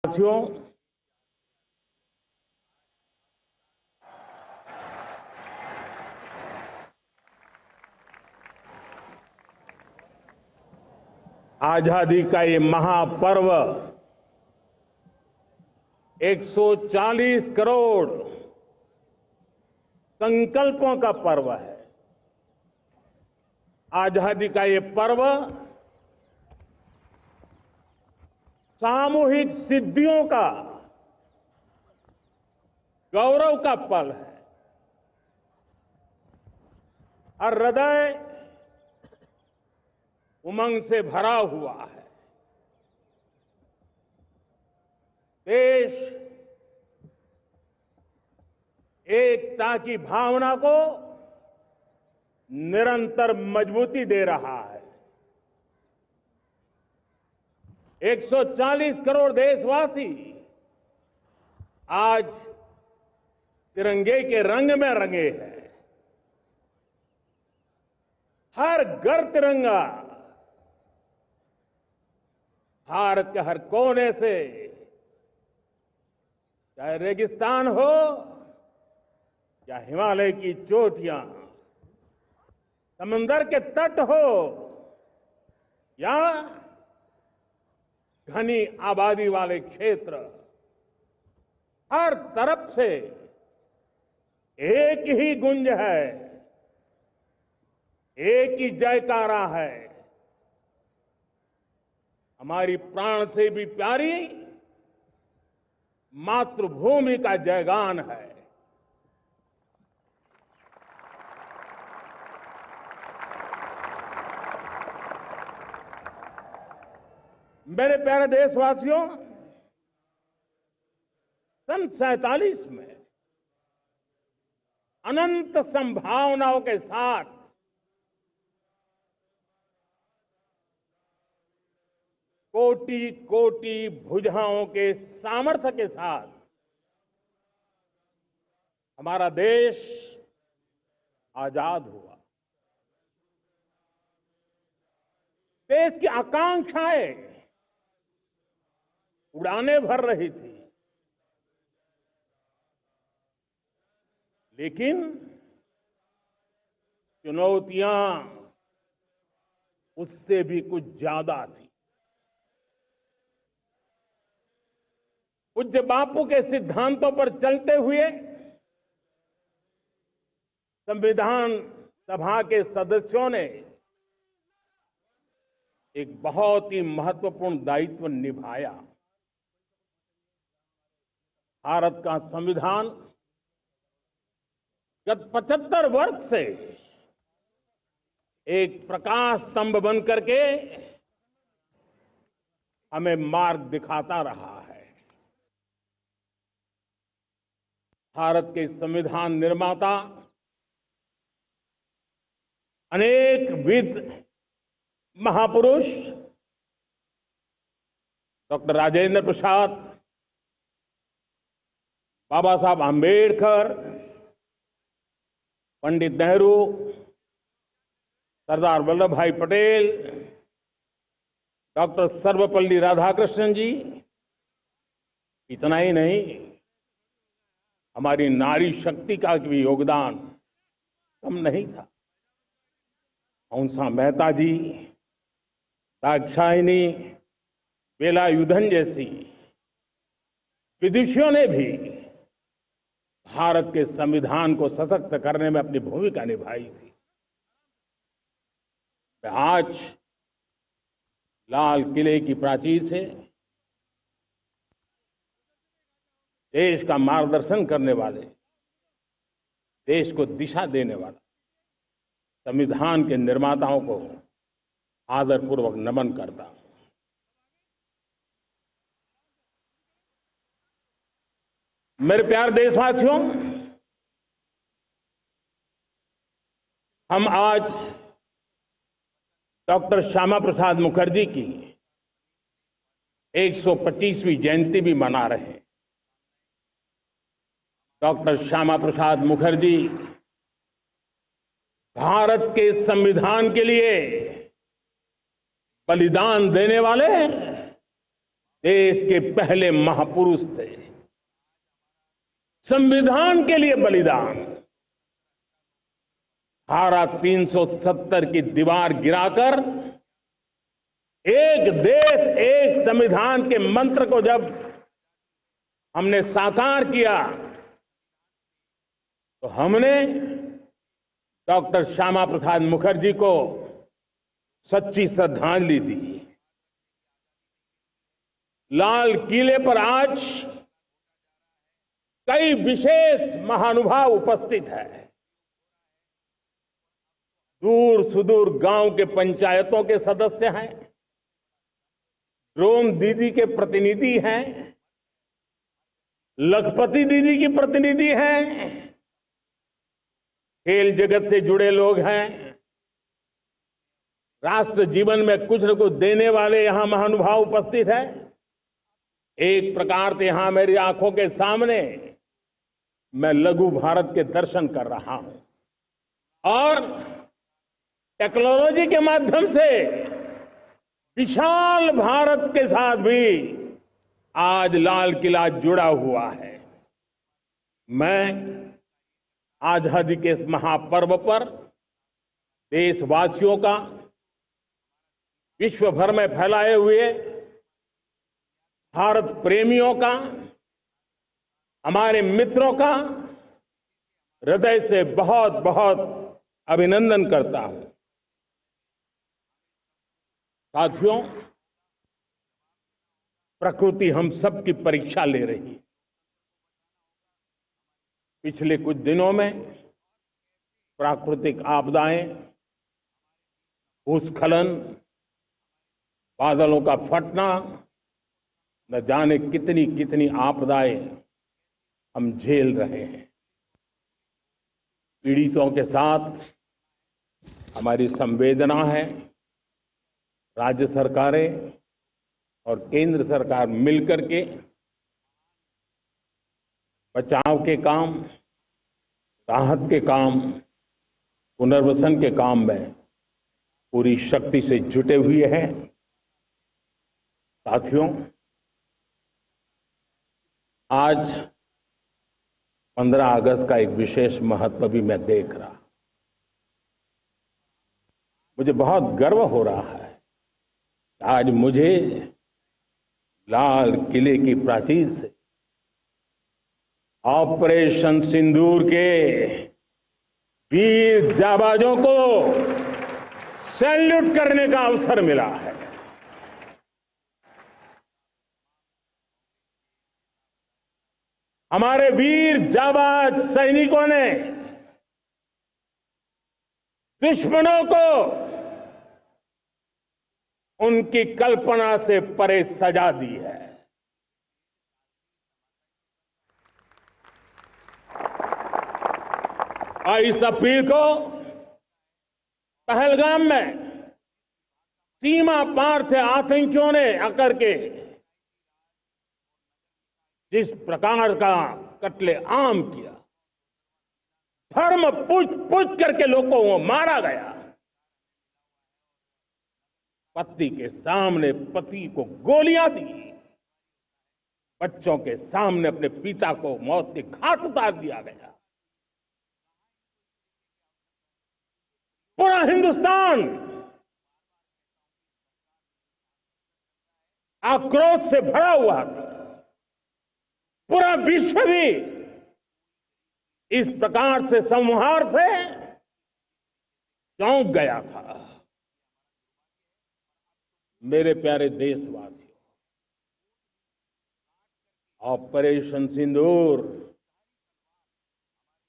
साथियों, आजादी का ये महापर्व 140 करोड़ संकल्पों का पर्व है। आजादी का ये पर्व सामूहिक सिद्धियों का गौरव का पल है। हर हृदय उमंग से भरा हुआ है। देश एकता की भावना को निरंतर मजबूती दे रहा है। 140 करोड़ देशवासी आज तिरंगे के रंग में रंगे हैं। हर घर तिरंगा, भारत के हर कोने से, चाहे रेगिस्तान हो या हिमालय की चोटियां, समंदर के तट हो या घनी आबादी वाले क्षेत्र, हर तरफ से एक ही गुंज है, एक ही जयकारा है। हमारी प्राण से भी प्यारी मातृभूमि का जयगान है। मेरे प्यारे देशवासियों, सन 47 में अनंत संभावनाओं के साथ कोटि कोटि भुजाओं के सामर्थ्य के साथ हमारा देश आजाद हुआ। देश की आकांक्षाएं उड़ानें भर रही थी, लेकिन चुनौतियां उससे भी कुछ ज्यादा थी। पूज्य बापू के सिद्धांतों पर चलते हुए संविधान सभा के सदस्यों ने एक बहुत ही महत्वपूर्ण दायित्व निभाया। भारत का संविधान गत 75 वर्ष से एक प्रकाश स्तंभ बन करके हमें मार्ग दिखाता रहा है। भारत के संविधान निर्माता अनेक विद महापुरुष डॉक्टर राजेंद्र प्रसाद, बाबा साहब आंबेडकर, पंडित नेहरू, सरदार वल्लभ भाई पटेल, डॉक्टर सर्वपल्ली राधाकृष्णन जी, इतना ही नहीं, हमारी नारी शक्ति का भी योगदान कम नहीं था। हंसा मेहता जी, दाक्षायणी, वेलायुधन जैसी विदुषियों ने भी भारत के संविधान को सशक्त करने में अपनी भूमिका निभाई थी। मैं आज लाल किले की प्राचीर से देश का मार्गदर्शन करने वाले, देश को दिशा देने वाला संविधान के निर्माताओं को आदरपूर्वक नमन करता हूं। मेरे प्यारे देशवासियों, हम आज डॉक्टर श्यामा प्रसाद मुखर्जी की 125वीं जयंती भी मना रहे हैं। डॉक्टर श्यामा प्रसाद मुखर्जी भारत के संविधान के लिए बलिदान देने वाले देश के पहले महापुरुष थे। संविधान के लिए बलिदान, धारा 370 की दीवार गिराकर एक देश एक संविधान के मंत्र को जब हमने साकार किया तो हमने डॉक्टर श्यामा प्रसाद मुखर्जी को सच्ची श्रद्धांजलि दी। लाल किले पर आज कई विशेष महानुभाव उपस्थित हैं। दूर सुदूर गांव के पंचायतों के सदस्य हैं, ड्रोन दीदी के प्रतिनिधि हैं, लखपति दीदी की प्रतिनिधि हैं, खेल जगत से जुड़े लोग हैं, राष्ट्र जीवन में कुछ न कुछ देने वाले यहां महानुभाव उपस्थित हैं। एक प्रकार से यहां मेरी आंखों के सामने मैं लघु भारत के दर्शन कर रहा हूं और टेक्नोलॉजी के माध्यम से विशाल भारत के साथ भी आज लाल किला जुड़ा हुआ है। मैं आजादी के इस महापर्व पर देशवासियों का, विश्व भर में फैलाए हुए भारत प्रेमियों का, हमारे मित्रों का हृदय से बहुत बहुत अभिनंदन करता हूं। साथियों, प्रकृति हम सब की परीक्षा ले रही है। पिछले कुछ दिनों में प्राकृतिक आपदाएं, भूस्खलन, बादलों का फटना, न जाने कितनी कितनी आपदाएं हम झेल रहे हैं। पीड़ितों के साथ हमारी संवेदना है। राज्य सरकारें और केंद्र सरकार मिलकर के बचाव के काम, राहत के काम, पुनर्वसन के काम में पूरी शक्ति से जुटे हुए हैं। साथियों, आज 15 अगस्त का एक विशेष महत्व भी मैं देख रहा। मुझे बहुत गर्व हो रहा है। आज मुझे लाल किले की प्राचीर से ऑपरेशन सिंदूर के वीर जाबाजों को सैल्यूट करने का अवसर मिला है। हमारे वीर जाबाज सैनिकों ने दुश्मनों को उनकी कल्पना से परे सजा दी है। और इस अपील को पहलगाम में सीमा पार से आतंकियों ने आकर के जिस प्रकार का कत्ले आम किया, धर्म पूछ करके लोगों को मारा गया। पति के सामने पति को गोलियां दी, बच्चों के सामने अपने पिता को मौत के घाट उतार दिया गया। पूरा हिंदुस्तान आक्रोश से भरा हुआ था। पूरा विश्व भी इस प्रकार से संहार से चौंक गया था। मेरे प्यारे देशवासियों, ऑपरेशन सिंदूर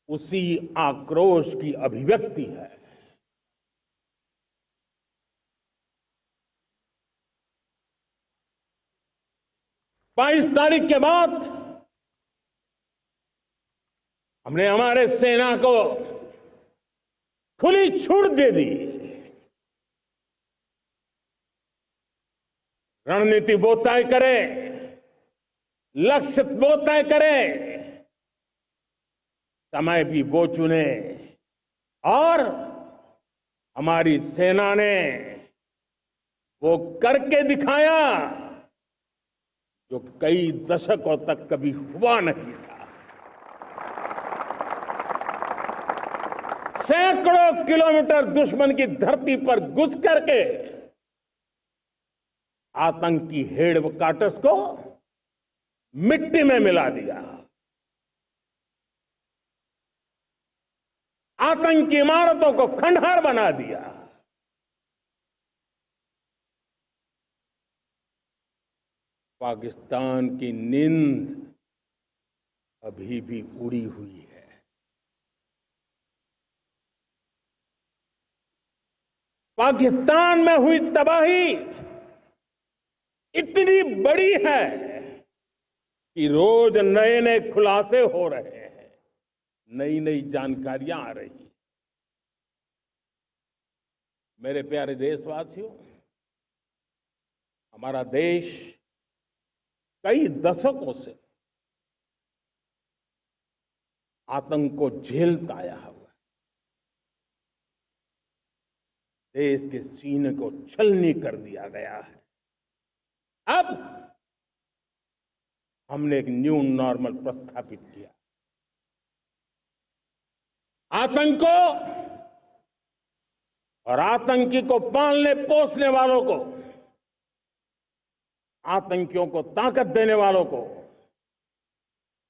उसी आक्रोश की अभिव्यक्ति है। 22 तारीख के बाद हमने हमारे सेना को खुली छूट दे दी। रणनीति वो तय करे, लक्ष्य वो तय करे, समय भी वो चुने। और हमारी सेना ने वो करके दिखाया। जो कई दशकों तक कभी हुआ नहीं था। सैकड़ों किलोमीटर दुश्मन की धरती पर घुस करके आतंकी हेडक्वार्टर्स को मिट्टी में मिला दिया, आतंकी इमारतों को खंडहर बना दिया। पाकिस्तान की नींद अभी भी उड़ी हुई है। पाकिस्तान में हुई तबाही इतनी बड़ी है कि रोज नए नए खुलासे हो रहे हैं, नई नई जानकारियां आ रही हैं। मेरे प्यारे देशवासियों, हमारा देश कई दशकों से आतंक को झेलता आया हुआ है। देश के सीने को छलनी कर दिया गया है। अब हमने एक न्यू नॉर्मल प्रस्थापित किया। आतंक को और आतंकी को पालने पोसने वालों को, आतंकियों को ताकत देने वालों को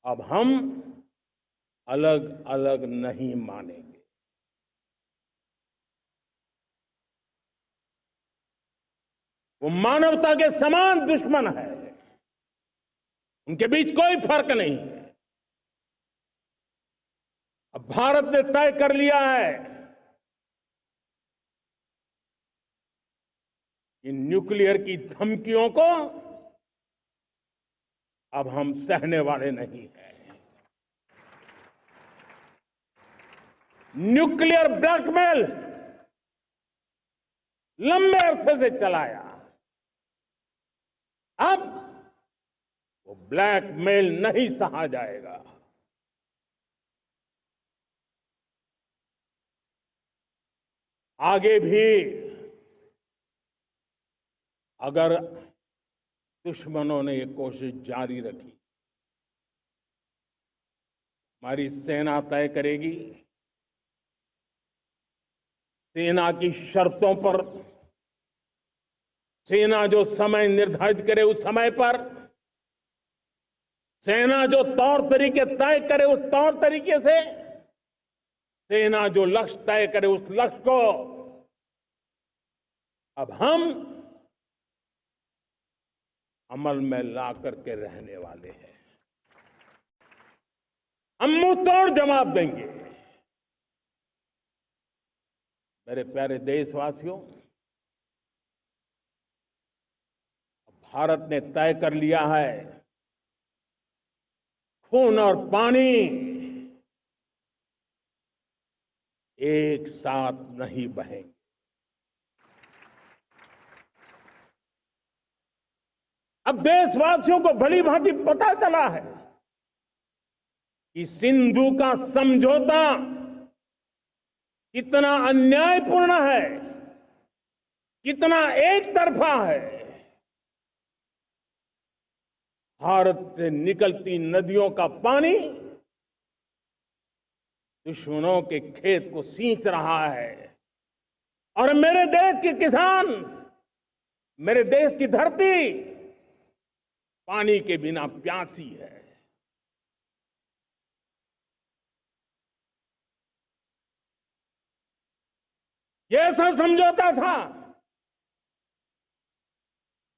अब हम अलग अलग नहीं मानेंगे। वो मानवता के समान दुश्मन है, उनके बीच कोई फर्क नहीं है। अब भारत ने तय कर लिया है कि न्यूक्लियर की धमकियों को अब हम सहने वाले नहीं हैं। न्यूक्लियर ब्लैकमेल लंबे अरसे से चलाया, अब वो ब्लैकमेल नहीं सहा जाएगा। आगे भी अगर दुश्मनों ने ये कोशिश जारी रखी, हमारी सेना तय करेगी, सेना की शर्तों पर, सेना जो समय निर्धारित करे उस समय पर, सेना जो तौर तरीके तय करे उस तौर तरीके से, सेना जो लक्ष्य तय करे उस लक्ष्य को अब हम अमल में ला करके रहने वाले हैं। हम मुंह तोड़ जवाब देंगे। मेरे प्यारे देशवासियों, भारत ने तय कर लिया है, खून और पानी एक साथ नहीं बहेंगे। अब देशवासियों को भली भांति पता चला है कि सिंधु का समझौता कितना अन्यायपूर्ण है, कितना एक तरफा है। भारत से निकलती नदियों का पानी दुश्मनों के खेत को सींच रहा है और मेरे देश के किसान, मेरे देश की धरती पानी के बिना प्यासी है। ये ऐसा समझौता था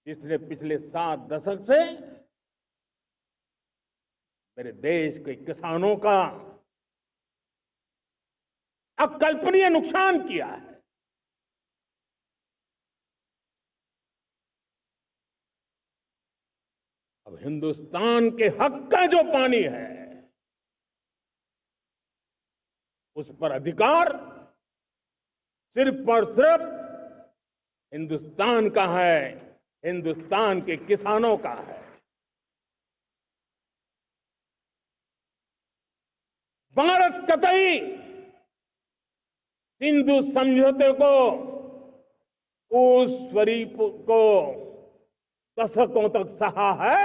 जिसने पिछले 7 दशक से मेरे देश के किसानों का अकल्पनीय नुकसान किया है। अब हिंदुस्तान के हक का जो पानी है उस पर अधिकार सिर्फ और सिर्फ हिंदुस्तान का है, हिंदुस्तान के किसानों का है। भारत कतई सिंधु समझौते को, उस स्वरूप को दशकों तक सहा है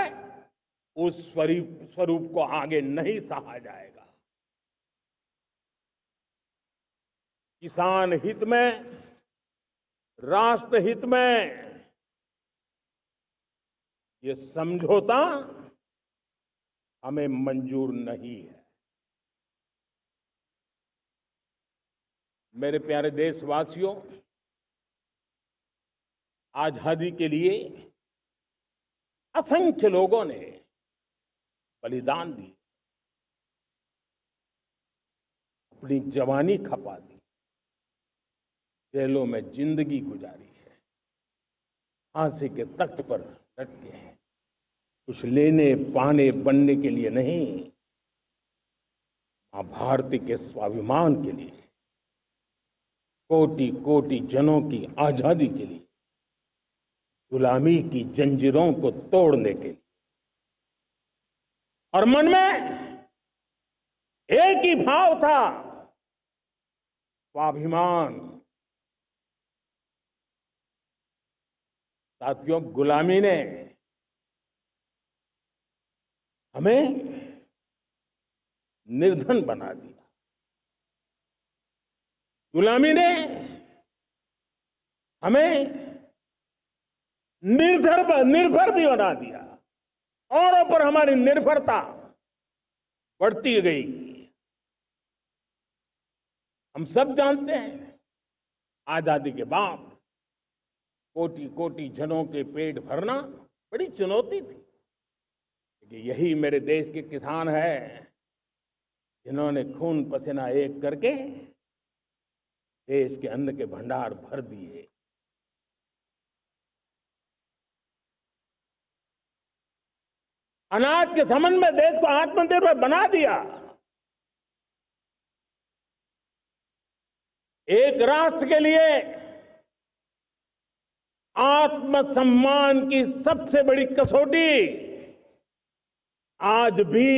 उस स्वरूप को आगे नहीं सहा जाएगा। किसान हित में, राष्ट्र हित में ये समझौता हमें मंजूर नहीं है। मेरे प्यारे देशवासियों, आजादी के लिए असंख्य लोगों ने बलिदान दी, अपनी जवानी खपा दी, जेलों में जिंदगी गुजारी है, फांसी के तख्त पर लटके हैं, कुछ लेने पाने बनने के लिए नहीं, मां भारती के स्वाभिमान के लिए, कोटि कोटि जनों की आजादी के लिए, गुलामी की जंजीरों को तोड़ने के लिए। और मन में एक ही भाव था, स्वाभिमान। साथियों, गुलामी ने हमें निर्धन बना दिया, गुलामी ने हमें निर्भर भी बना दिया, औरों पर हमारी निर्भरता बढ़ती गई। हम सब जानते हैं, आजादी के बाद कोटि कोटि जनों के पेट भरना बड़ी चुनौती थी। लेकिन यही मेरे देश के किसान हैं जिन्होंने खून पसीना एक करके देश के अन्न के भंडार भर दिए। अनाज के संबंध में देश को आत्मनिर्भर बना दिया। एक राष्ट्र के लिए आत्मसम्मान की सबसे बड़ी कसौटी आज भी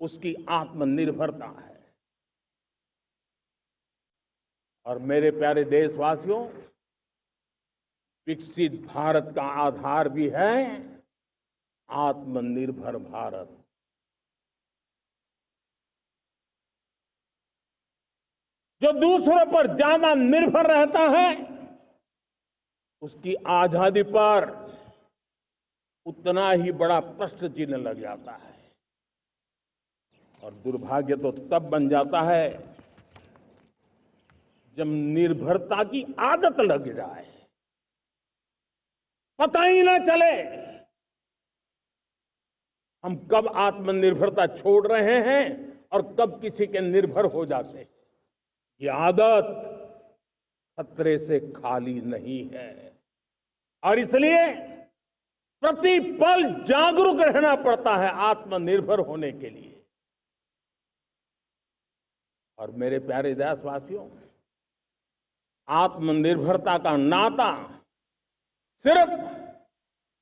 उसकी आत्मनिर्भरता है। और मेरे प्यारे देशवासियों, विकसित भारत का आधार भी है आत्मनिर्भर भारत। जो दूसरों पर ज्यादा निर्भर रहता है, उसकी आजादी पर उतना ही बड़ा प्रश्न चिन्ह लग जाता है। और दुर्भाग्य तो तब बन जाता है जब निर्भरता की आदत लग जाए, पता ही ना चले हम कब आत्मनिर्भरता छोड़ रहे हैं और कब किसी के निर्भर हो जाते हैं। ये आदत खतरे से खाली नहीं है और इसलिए प्रतिपल जागरूक रहना पड़ता है आत्मनिर्भर होने के लिए। और मेरे प्यारे देशवासियों, आत्मनिर्भरता का नाता सिर्फ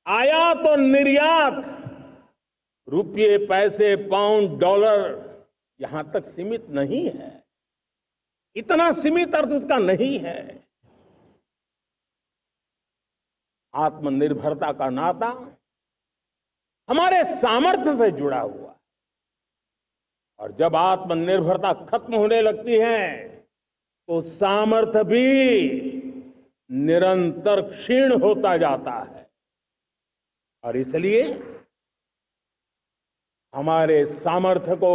आयात और निर्यात, रुपये, पैसे, पाउंड, डॉलर यहां तक सीमित नहीं है। इतना सीमित अर्थ उसका नहीं है। आत्मनिर्भरता का नाता हमारे सामर्थ्य से जुड़ा हुआ है। और जब आत्मनिर्भरता खत्म होने लगती है तो सामर्थ्य भी निरंतर क्षीण होता जाता है। और इसलिए हमारे सामर्थ्य को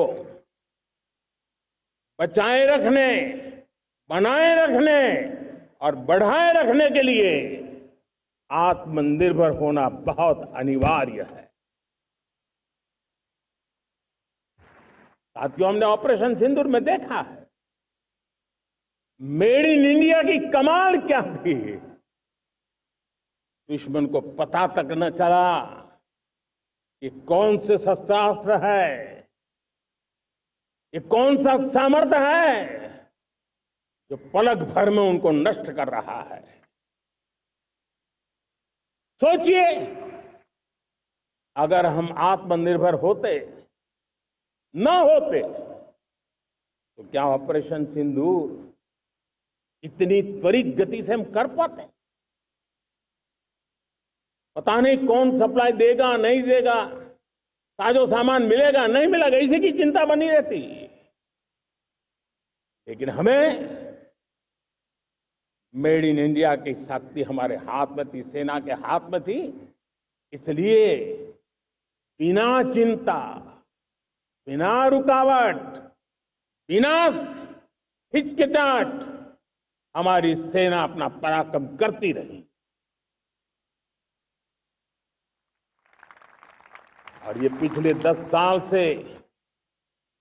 बचाए रखने, बनाए रखने और बढ़ाए रखने के लिए आत्मनिर्भर होना बहुत अनिवार्य है। साथियों, हमने ऑपरेशन सिंदूर में देखा है मेड इन इंडिया की कमाल क्या थी। दुश्मन को पता तक न चला कि कौन से शस्त्रास्त्र है, ये कौन सा सामर्थ्य है जो पलक भर में उनको नष्ट कर रहा है। सोचिए, अगर हम आत्मनिर्भर होते न होते तो क्या ऑपरेशन सिंदूर इतनी त्वरित गति से हम कर पाते? पता नहीं कौन सप्लाई देगा नहीं देगा, साजो सामान मिलेगा नहीं मिलेगा, इसी की चिंता बनी रहती। लेकिन हमें मेड इन इंडिया की शक्ति हमारे हाथ में थी, सेना के हाथ में थी। इसलिए बिना चिंता, बिना रुकावट, बिना हिचकिचाहट हमारी सेना अपना पराक्रम करती रही। और ये पिछले 10 साल से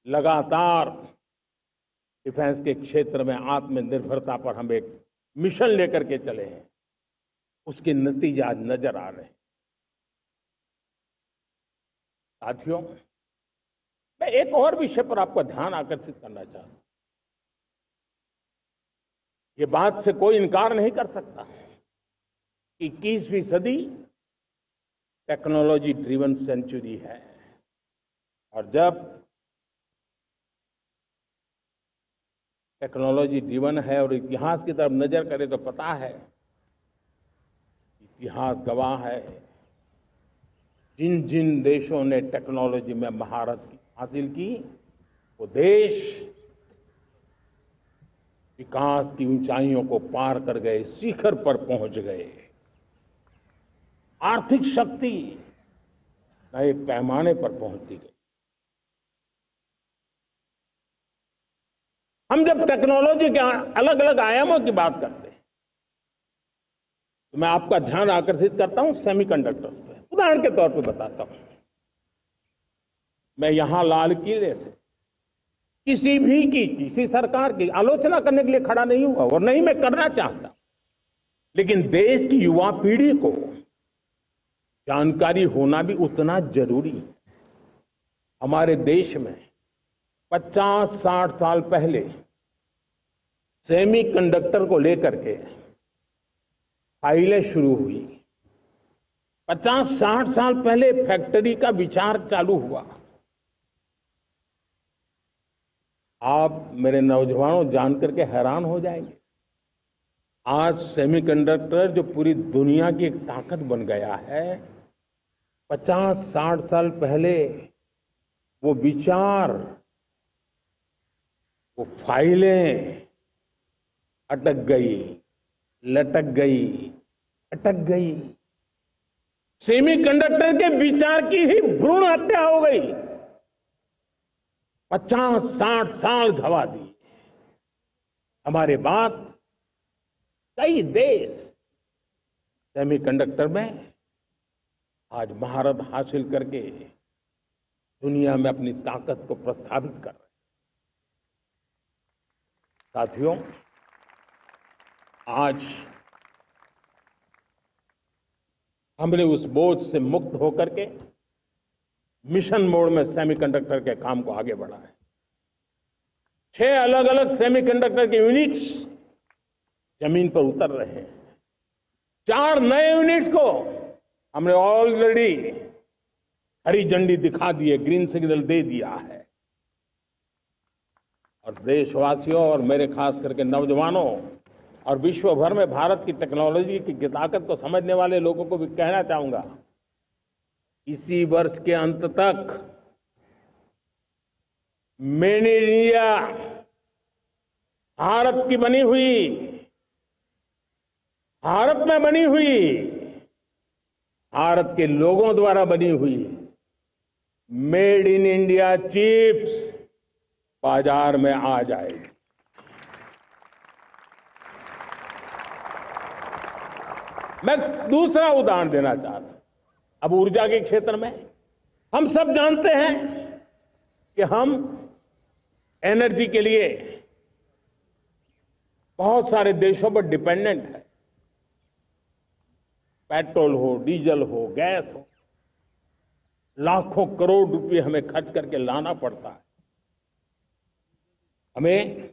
लगातार डिफेंस के क्षेत्र में आत्मनिर्भरता पर हम एक मिशन लेकर के चले हैं, उसके नतीजे आज नजर आ रहे हैं। साथियों, मैं एक और विषय पर आपका ध्यान आकर्षित करना चाहता हूं। ये बात से कोई इनकार नहीं कर सकता कि 21वीं सदी टेक्नोलॉजी ड्रिवन सेंचुरी है। और जब टेक्नोलॉजी ड्रिवन है और इतिहास की तरफ नजर करें तो पता है, इतिहास गवाह है, जिन जिन देशों ने टेक्नोलॉजी में महारत हासिल की, वो देश विकास की ऊंचाइयों को पार कर गए, शिखर पर पहुंच गए। आर्थिक शक्ति नए पैमाने पर पहुंचती गई। हम जब टेक्नोलॉजी के अलग अलग आयामों की बात करते हैं तो मैं आपका ध्यान आकर्षित करता हूं सेमीकंडक्टर्स पे। उदाहरण के तौर पे बताता हूं, मैं यहां लाल किले से किसी सरकार की आलोचना करने के लिए खड़ा नहीं हुआ और नहीं मैं करना चाहता, लेकिन देश की युवा पीढ़ी को जानकारी होना भी उतना जरूरी है। हमारे देश में 50-60 साल पहले सेमीकंडक्टर को लेकर के फाइलें शुरू हुई। 50-60 साल पहले फैक्ट्री का विचार चालू हुआ। आप मेरे नौजवानों जानकर के हैरान हो जाएंगे, आज सेमीकंडक्टर जो पूरी दुनिया की एक ताकत बन गया है, 50-60 साल पहले वो विचार, वो फाइलें अटक गई, लटक गई, अटक गई। सेमीकंडक्टर के विचार की ही भ्रूण हत्या हो गई। 50-60 साल गवा दी। हमारे बाद कई देश सेमीकंडक्टर में आज महारत हासिल करके दुनिया में अपनी ताकत को प्रस्थापित कर रहे हैं। साथियों, आज हमने उस बोझ से मुक्त होकर के मिशन मोड में सेमीकंडक्टर के काम को आगे बढ़ा है। 6 अलग अलग सेमीकंडक्टर के यूनिट्स जमीन पर उतर रहे हैं। 4 नए यूनिट्स को हमने ऑलरेडी हरी झंडी दिखा दी है, ग्रीन सिग्नल दे दिया है। और देशवासियों और मेरे खास करके नौजवानों और विश्व भर में भारत की टेक्नोलॉजी की ताकत को समझने वाले लोगों को भी कहना चाहूंगा, इसी वर्ष के अंत तक मेड इन इंडिया, भारत की बनी हुई, भारत में बनी हुई, भारत के लोगों द्वारा बनी हुई मेड इन इंडिया चिप्स बाजार में आ जाएगी। मैं दूसरा उदाहरण देना चाहता हूं। अब ऊर्जा के क्षेत्र में हम सब जानते हैं कि हम एनर्जी के लिए बहुत सारे देशों पर डिपेंडेंट है। पेट्रोल हो, डीजल हो, गैस हो, लाखों करोड़ रुपए हमें खर्च करके लाना पड़ता है। हमें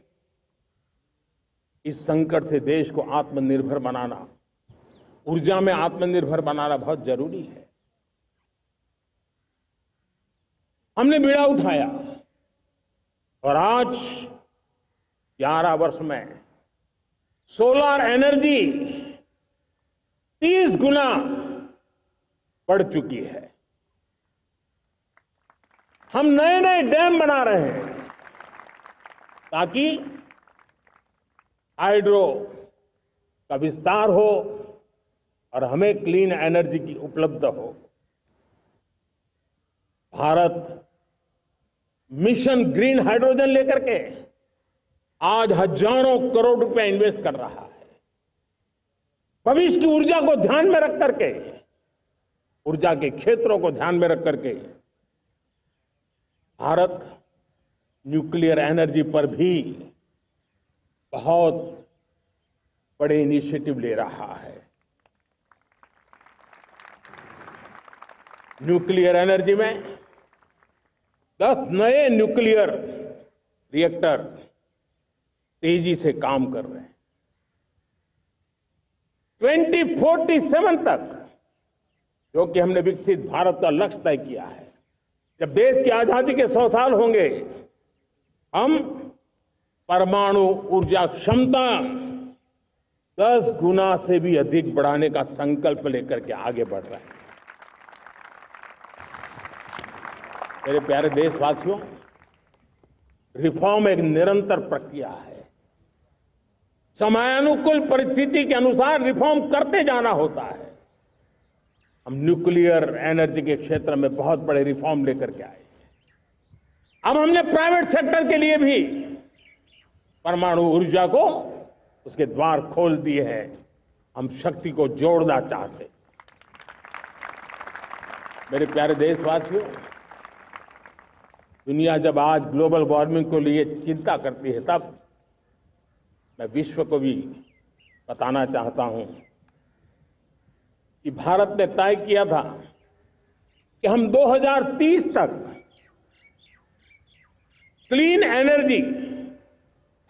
इस संकट से देश को आत्मनिर्भर बनाना, ऊर्जा में आत्मनिर्भर बनाना बहुत जरूरी है। हमने बीड़ा उठाया और आज 11 वर्ष में सोलर एनर्जी 30 गुना बढ़ चुकी है। हम नए नए डैम बना रहे हैं ताकि हाइड्रो का विस्तार हो और हमें क्लीन एनर्जी की उपलब्ध हो। भारत मिशन ग्रीन हाइड्रोजन लेकर के आज हजारों करोड़ रुपए इन्वेस्ट कर रहा है। भविष्य की ऊर्जा को ध्यान में रख करके, ऊर्जा के क्षेत्रों को ध्यान में रख करके भारत न्यूक्लियर एनर्जी पर भी बहुत बड़े इनिशिएटिव ले रहा है। न्यूक्लियर एनर्जी में 10 नए न्यूक्लियर रिएक्टर तेजी से काम कर रहे हैं। 2047 तक, जो कि हमने विकसित भारत का लक्ष्य तय किया है, जब देश की आजादी के 100 साल होंगे, हम परमाणु ऊर्जा क्षमता 10 गुना से भी अधिक बढ़ाने का संकल्प लेकर के आगे बढ़ रहे हैं। मेरे प्यारे देशवासियों, रिफॉर्म एक निरंतर प्रक्रिया है। समयानुकूल परिस्थिति के अनुसार रिफॉर्म करते जाना होता है। हम न्यूक्लियर एनर्जी के क्षेत्र में बहुत बड़े रिफॉर्म लेकर के आए। अब हमने प्राइवेट सेक्टर के लिए भी परमाणु ऊर्जा को उसके द्वार खोल दिए हैं। हम शक्ति को जोड़ना चाहते। मेरे प्यारे देशवासियों, दुनिया जब आज ग्लोबल वार्मिंग को लिए चिंता करती है, तब मैं विश्व को भी बताना चाहता हूं कि भारत ने तय किया था कि हम 2030 तक क्लीन एनर्जी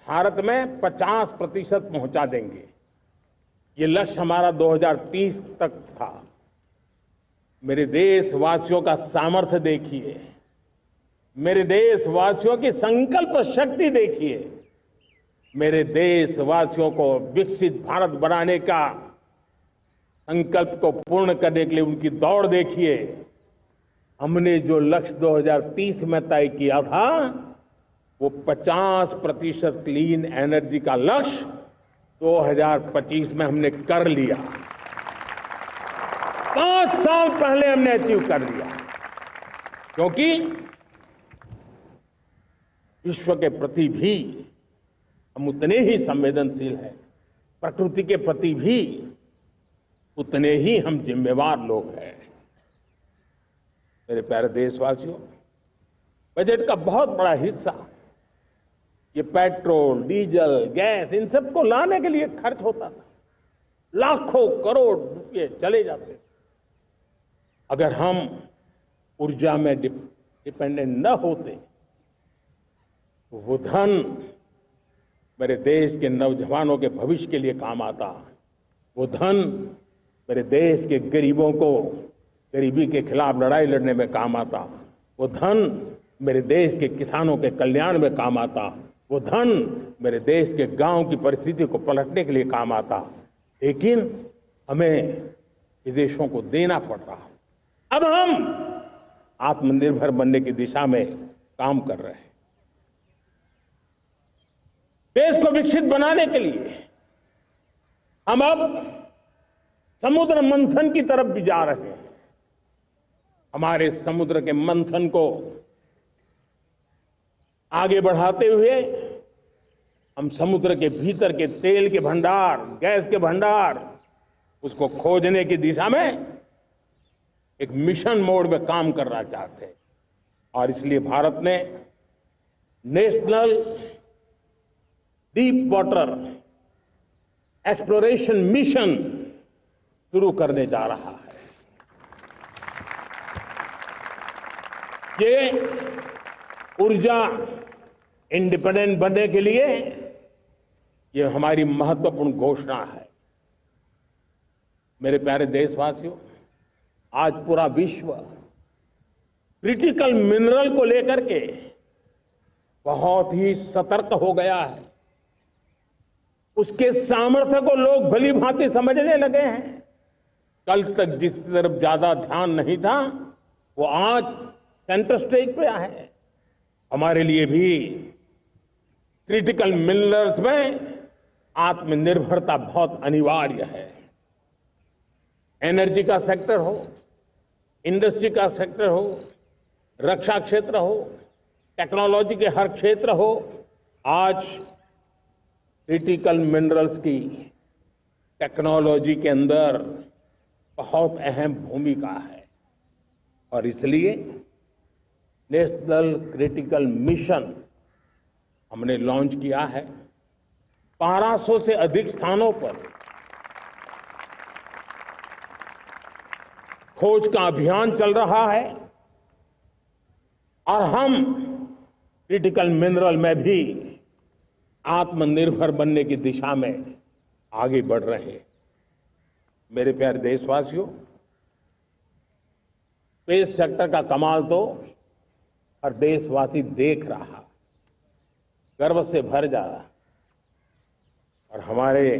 भारत में 50% पहुंचा देंगे। ये लक्ष्य हमारा 2030 तक था। मेरे देशवासियों का सामर्थ्य देखिए, मेरे देशवासियों की संकल्प शक्ति देखिए, मेरे देशवासियों को विकसित भारत बनाने का संकल्प को पूर्ण करने के लिए उनकी दौड़ देखिए। हमने जो लक्ष्य 2030 में तय किया था, वो 50% क्लीन एनर्जी का लक्ष्य 2025 में हमने कर लिया। 5 साल पहले हमने अचीव कर लिया, क्योंकि विश्व के प्रति भी हम उतने ही संवेदनशील हैं, प्रकृति के प्रति भी उतने ही हम जिम्मेवार लोग हैं। मेरे प्यारे देशवासियों, बजट का बहुत बड़ा हिस्सा ये पेट्रोल, डीजल, गैस, इन सब को लाने के लिए खर्च होता था। लाखों करोड़ रुपए चले जाते थे। अगर हम ऊर्जा में डिपेंडेंट न होते, तो वो धन मेरे देश के नौजवानों के भविष्य के लिए काम आता। वो धन मेरे देश के गरीबों को गरीबी के खिलाफ लड़ाई लड़ने में काम आता। वो धन मेरे देश के किसानों के कल्याण में काम आता। वो धन मेरे देश के गांव की परिस्थिति को पलटने के लिए काम आता। लेकिन हमें विदेशों को देना पड़ रहा। अब हम आत्मनिर्भर बनने की दिशा में काम कर रहे हैं। देश को विकसित बनाने के लिए हम अब समुद्र मंथन की तरफ भी जा रहे हैं। हमारे समुद्र के मंथन को आगे बढ़ाते हुए हम समुद्र के भीतर के तेल के भंडार, गैस के भंडार, उसको खोजने की दिशा में एक मिशन मोड में काम करना चाहते हैं। और इसलिए भारत ने national deep water exploration mission शुरू करने जा रहा है। ये ऊर्जा इंडिपेंडेंट बनने के लिए ये हमारी महत्वपूर्ण घोषणा है। मेरे प्यारे देशवासियों, आज पूरा विश्व क्रिटिकल मिनरल को लेकर के बहुत ही सतर्क हो गया है। उसके सामर्थ्य को लोग भली भांति समझने लगे हैं। कल तक जिस तरफ ज्यादा ध्यान नहीं था, वो आज सेंटर स्टेज पे है। हमारे लिए भी क्रिटिकल मिनरल्स में आत्मनिर्भरता बहुत अनिवार्य है। एनर्जी का सेक्टर हो, इंडस्ट्री का सेक्टर हो, रक्षा क्षेत्र हो, टेक्नोलॉजी के हर क्षेत्र हो, आज क्रिटिकल मिनरल्स की टेक्नोलॉजी के अंदर बहुत अहम भूमिका है। और इसलिए नेशनल क्रिटिकल मिशन हमने लॉन्च किया है। 1200 से अधिक स्थानों पर खोज का अभियान चल रहा है और हम क्रिटिकल मिनरल में भी आत्मनिर्भर बनने की दिशा में आगे बढ़ रहे हैं। मेरे प्यारे देशवासियों, स्पेस सेक्टर का कमाल तो हर देशवासी देख रहा, गर्व से भर जा रहा। और हमारे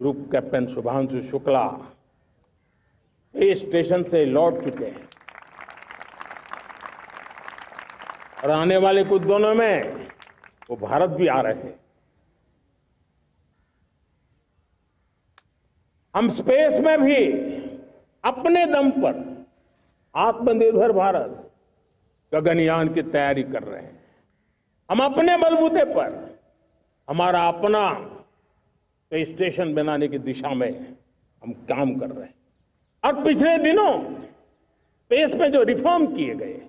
group captain Shubhanshu Shukla space station से लौट चुके हैं और आने वाले कुछ दिनों में वो भारत भी आ रहे हैं। हम स्पेस में भी अपने दम पर आत्मनिर्भर भारत गगनयान की तैयारी कर रहे हैं। हम अपने बलबूते पर हमारा अपना स्पेस स्टेशन बनाने की दिशा में हम काम कर रहे हैं। और पिछले दिनों स्पेस में जो रिफॉर्म किए गए,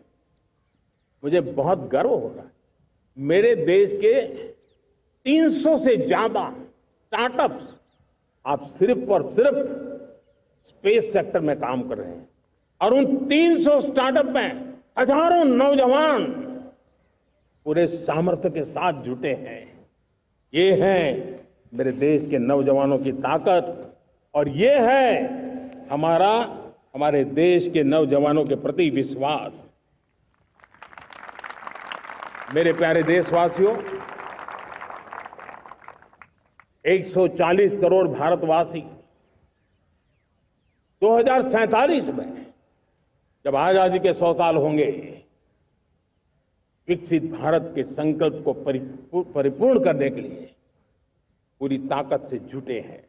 मुझे बहुत गर्व हो रहा है। मेरे देश के 300 से ज्यादा स्टार्टअप्स आप सिर्फ और सिर्फ स्पेस सेक्टर में काम कर रहे हैं और उन 300 स्टार्टअप में हजारों नौजवान पूरे सामर्थ्य के साथ जुटे हैं। ये है मेरे देश के नौजवानों की ताकत और ये है हमारे देश के नौजवानों के प्रति विश्वास। मेरे प्यारे देशवासियों, 140 करोड़ भारतवासी 2047 में जब आजादी के 100 साल होंगे, विकसित भारत के संकल्प को परिपूर्ण करने के लिए पूरी ताकत से जुटे हैं।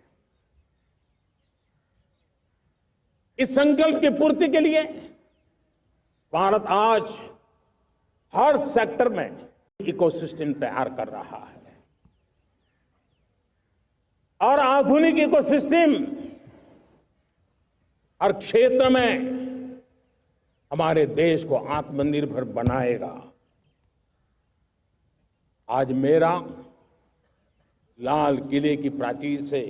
इस संकल्प की पूर्ति के लिए भारत आज हर सेक्टर में इकोसिस्टम तैयार कर रहा है और आधुनिक इकोसिस्टम हर क्षेत्र में हमारे देश को आत्मनिर्भर बनाएगा। आज मेरा लाल किले की प्राचीर से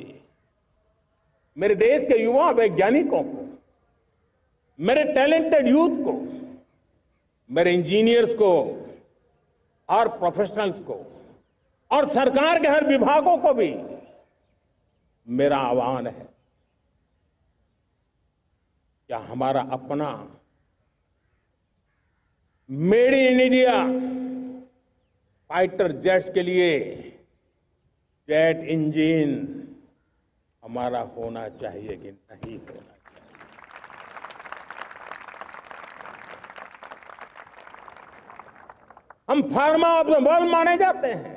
मेरे देश के युवा वैज्ञानिकों को, मेरे टैलेंटेड यूथ को, मेरे इंजीनियर्स को और प्रोफेशनल्स को और सरकार के हर विभागों को भी मेरा आह्वान है, क्या हमारा अपना made in India fighter jets के लिए जेट इंजन हमारा होना चाहिए कि नहीं होना चाहिए? हम फार्मा ऑफ द वर्ल्ड माने जाते हैं।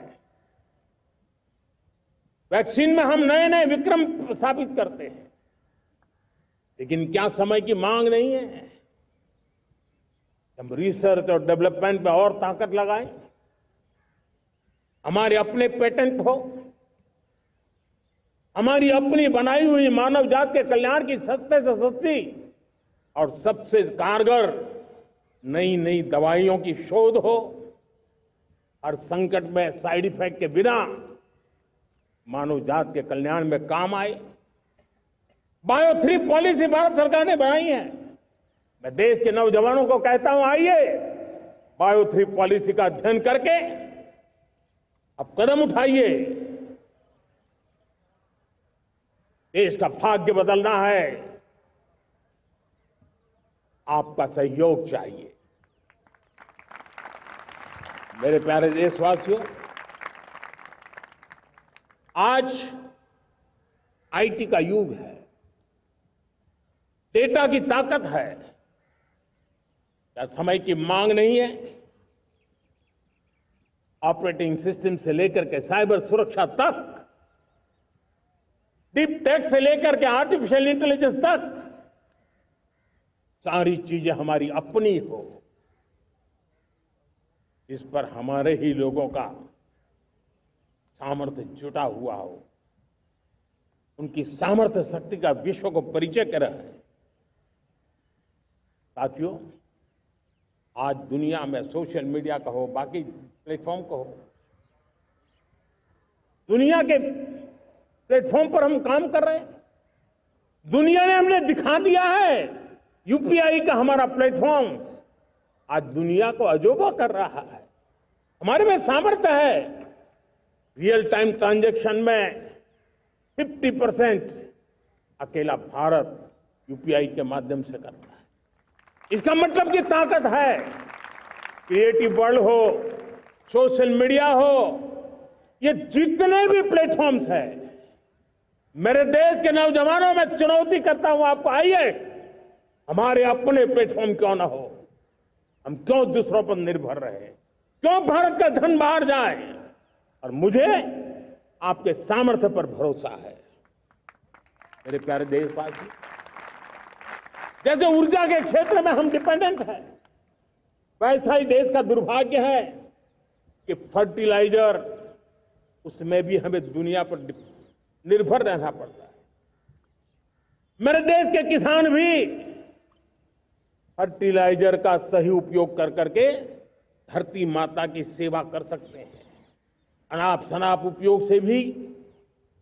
वैक्सीन में हम नए नए विक्रम स्थापित करते हैं, लेकिन क्या समय की मांग नहीं है? हम रिसर्च और डेवलपमेंट में और ताकत लगाएं, हमारे अपने पेटेंट हो, हमारी अपनी बनाई हुई मानव जात के कल्याण की सस्ते से सस्ती और सबसे कारगर नई नई दवाइयों की शोध हो, हर संकट में साइड इफेक्ट के बिना मानव जात के कल्याण में काम आए। बायो 3 पॉलिसी भारत सरकार ने बनाई है। मैं देश के नौजवानों को कहता हूं, आइए बायो 3 पॉलिसी का अध्ययन करके अब कदम उठाइए। देश का भाग्य बदलना है, आपका सहयोग चाहिए। मेरे प्यारे देशवासियों, आज आईटी का युग है। डेटा की ताकत है। क्या समय की मांग नहीं है? ऑपरेटिंग सिस्टम से लेकर के साइबर सुरक्षा तक, डीप टेक से लेकर के आर्टिफिशियल इंटेलिजेंस तक, सारी चीजें हमारी अपनी हो, इस पर हमारे ही लोगों का सामर्थ्य जुटा हुआ हो, उनकी सामर्थ्य शक्ति का विश्व को परिचय कराए। साथियों, आज दुनिया में सोशल मीडिया का हो, बाकी प्लेटफॉर्म का हो, दुनिया के प्लेटफॉर्म पर हम काम कर रहे हैं। दुनिया ने हमने दिखा दिया है, यूपीआई का हमारा प्लेटफॉर्म आज दुनिया को अजोबा कर रहा है। हमारे में सामर्थ्य है। रियल टाइम ट्रांजैक्शन में 50% अकेला भारत यूपीआई के माध्यम से करता है। इसका मतलब की ताकत है। क्रिएटिव वर्ल्ड हो, सोशल मीडिया हो, ये जितने भी प्लेटफॉर्म्स हैं, मेरे देश के नौजवानों में चुनौती करता हूं आपको, आइए हमारे अपने प्लेटफॉर्म क्यों ना हो, हम क्यों दूसरों पर निर्भर रहे, क्यों भारत का धन बाहर जाए। और मुझे आपके सामर्थ्य पर भरोसा है। मेरे प्यारे देशवासी, जैसे ऊर्जा के क्षेत्र में हम डिपेंडेंट हैं, वैसा ही देश का दुर्भाग्य है कि फर्टिलाइजर, उसमें भी हमें दुनिया पर निर्भर रहना पड़ता है। मेरे देश के किसान भी फर्टिलाइजर का सही उपयोग कर करके धरती माता की सेवा कर सकते हैं। अनाप शनाप उपयोग से भी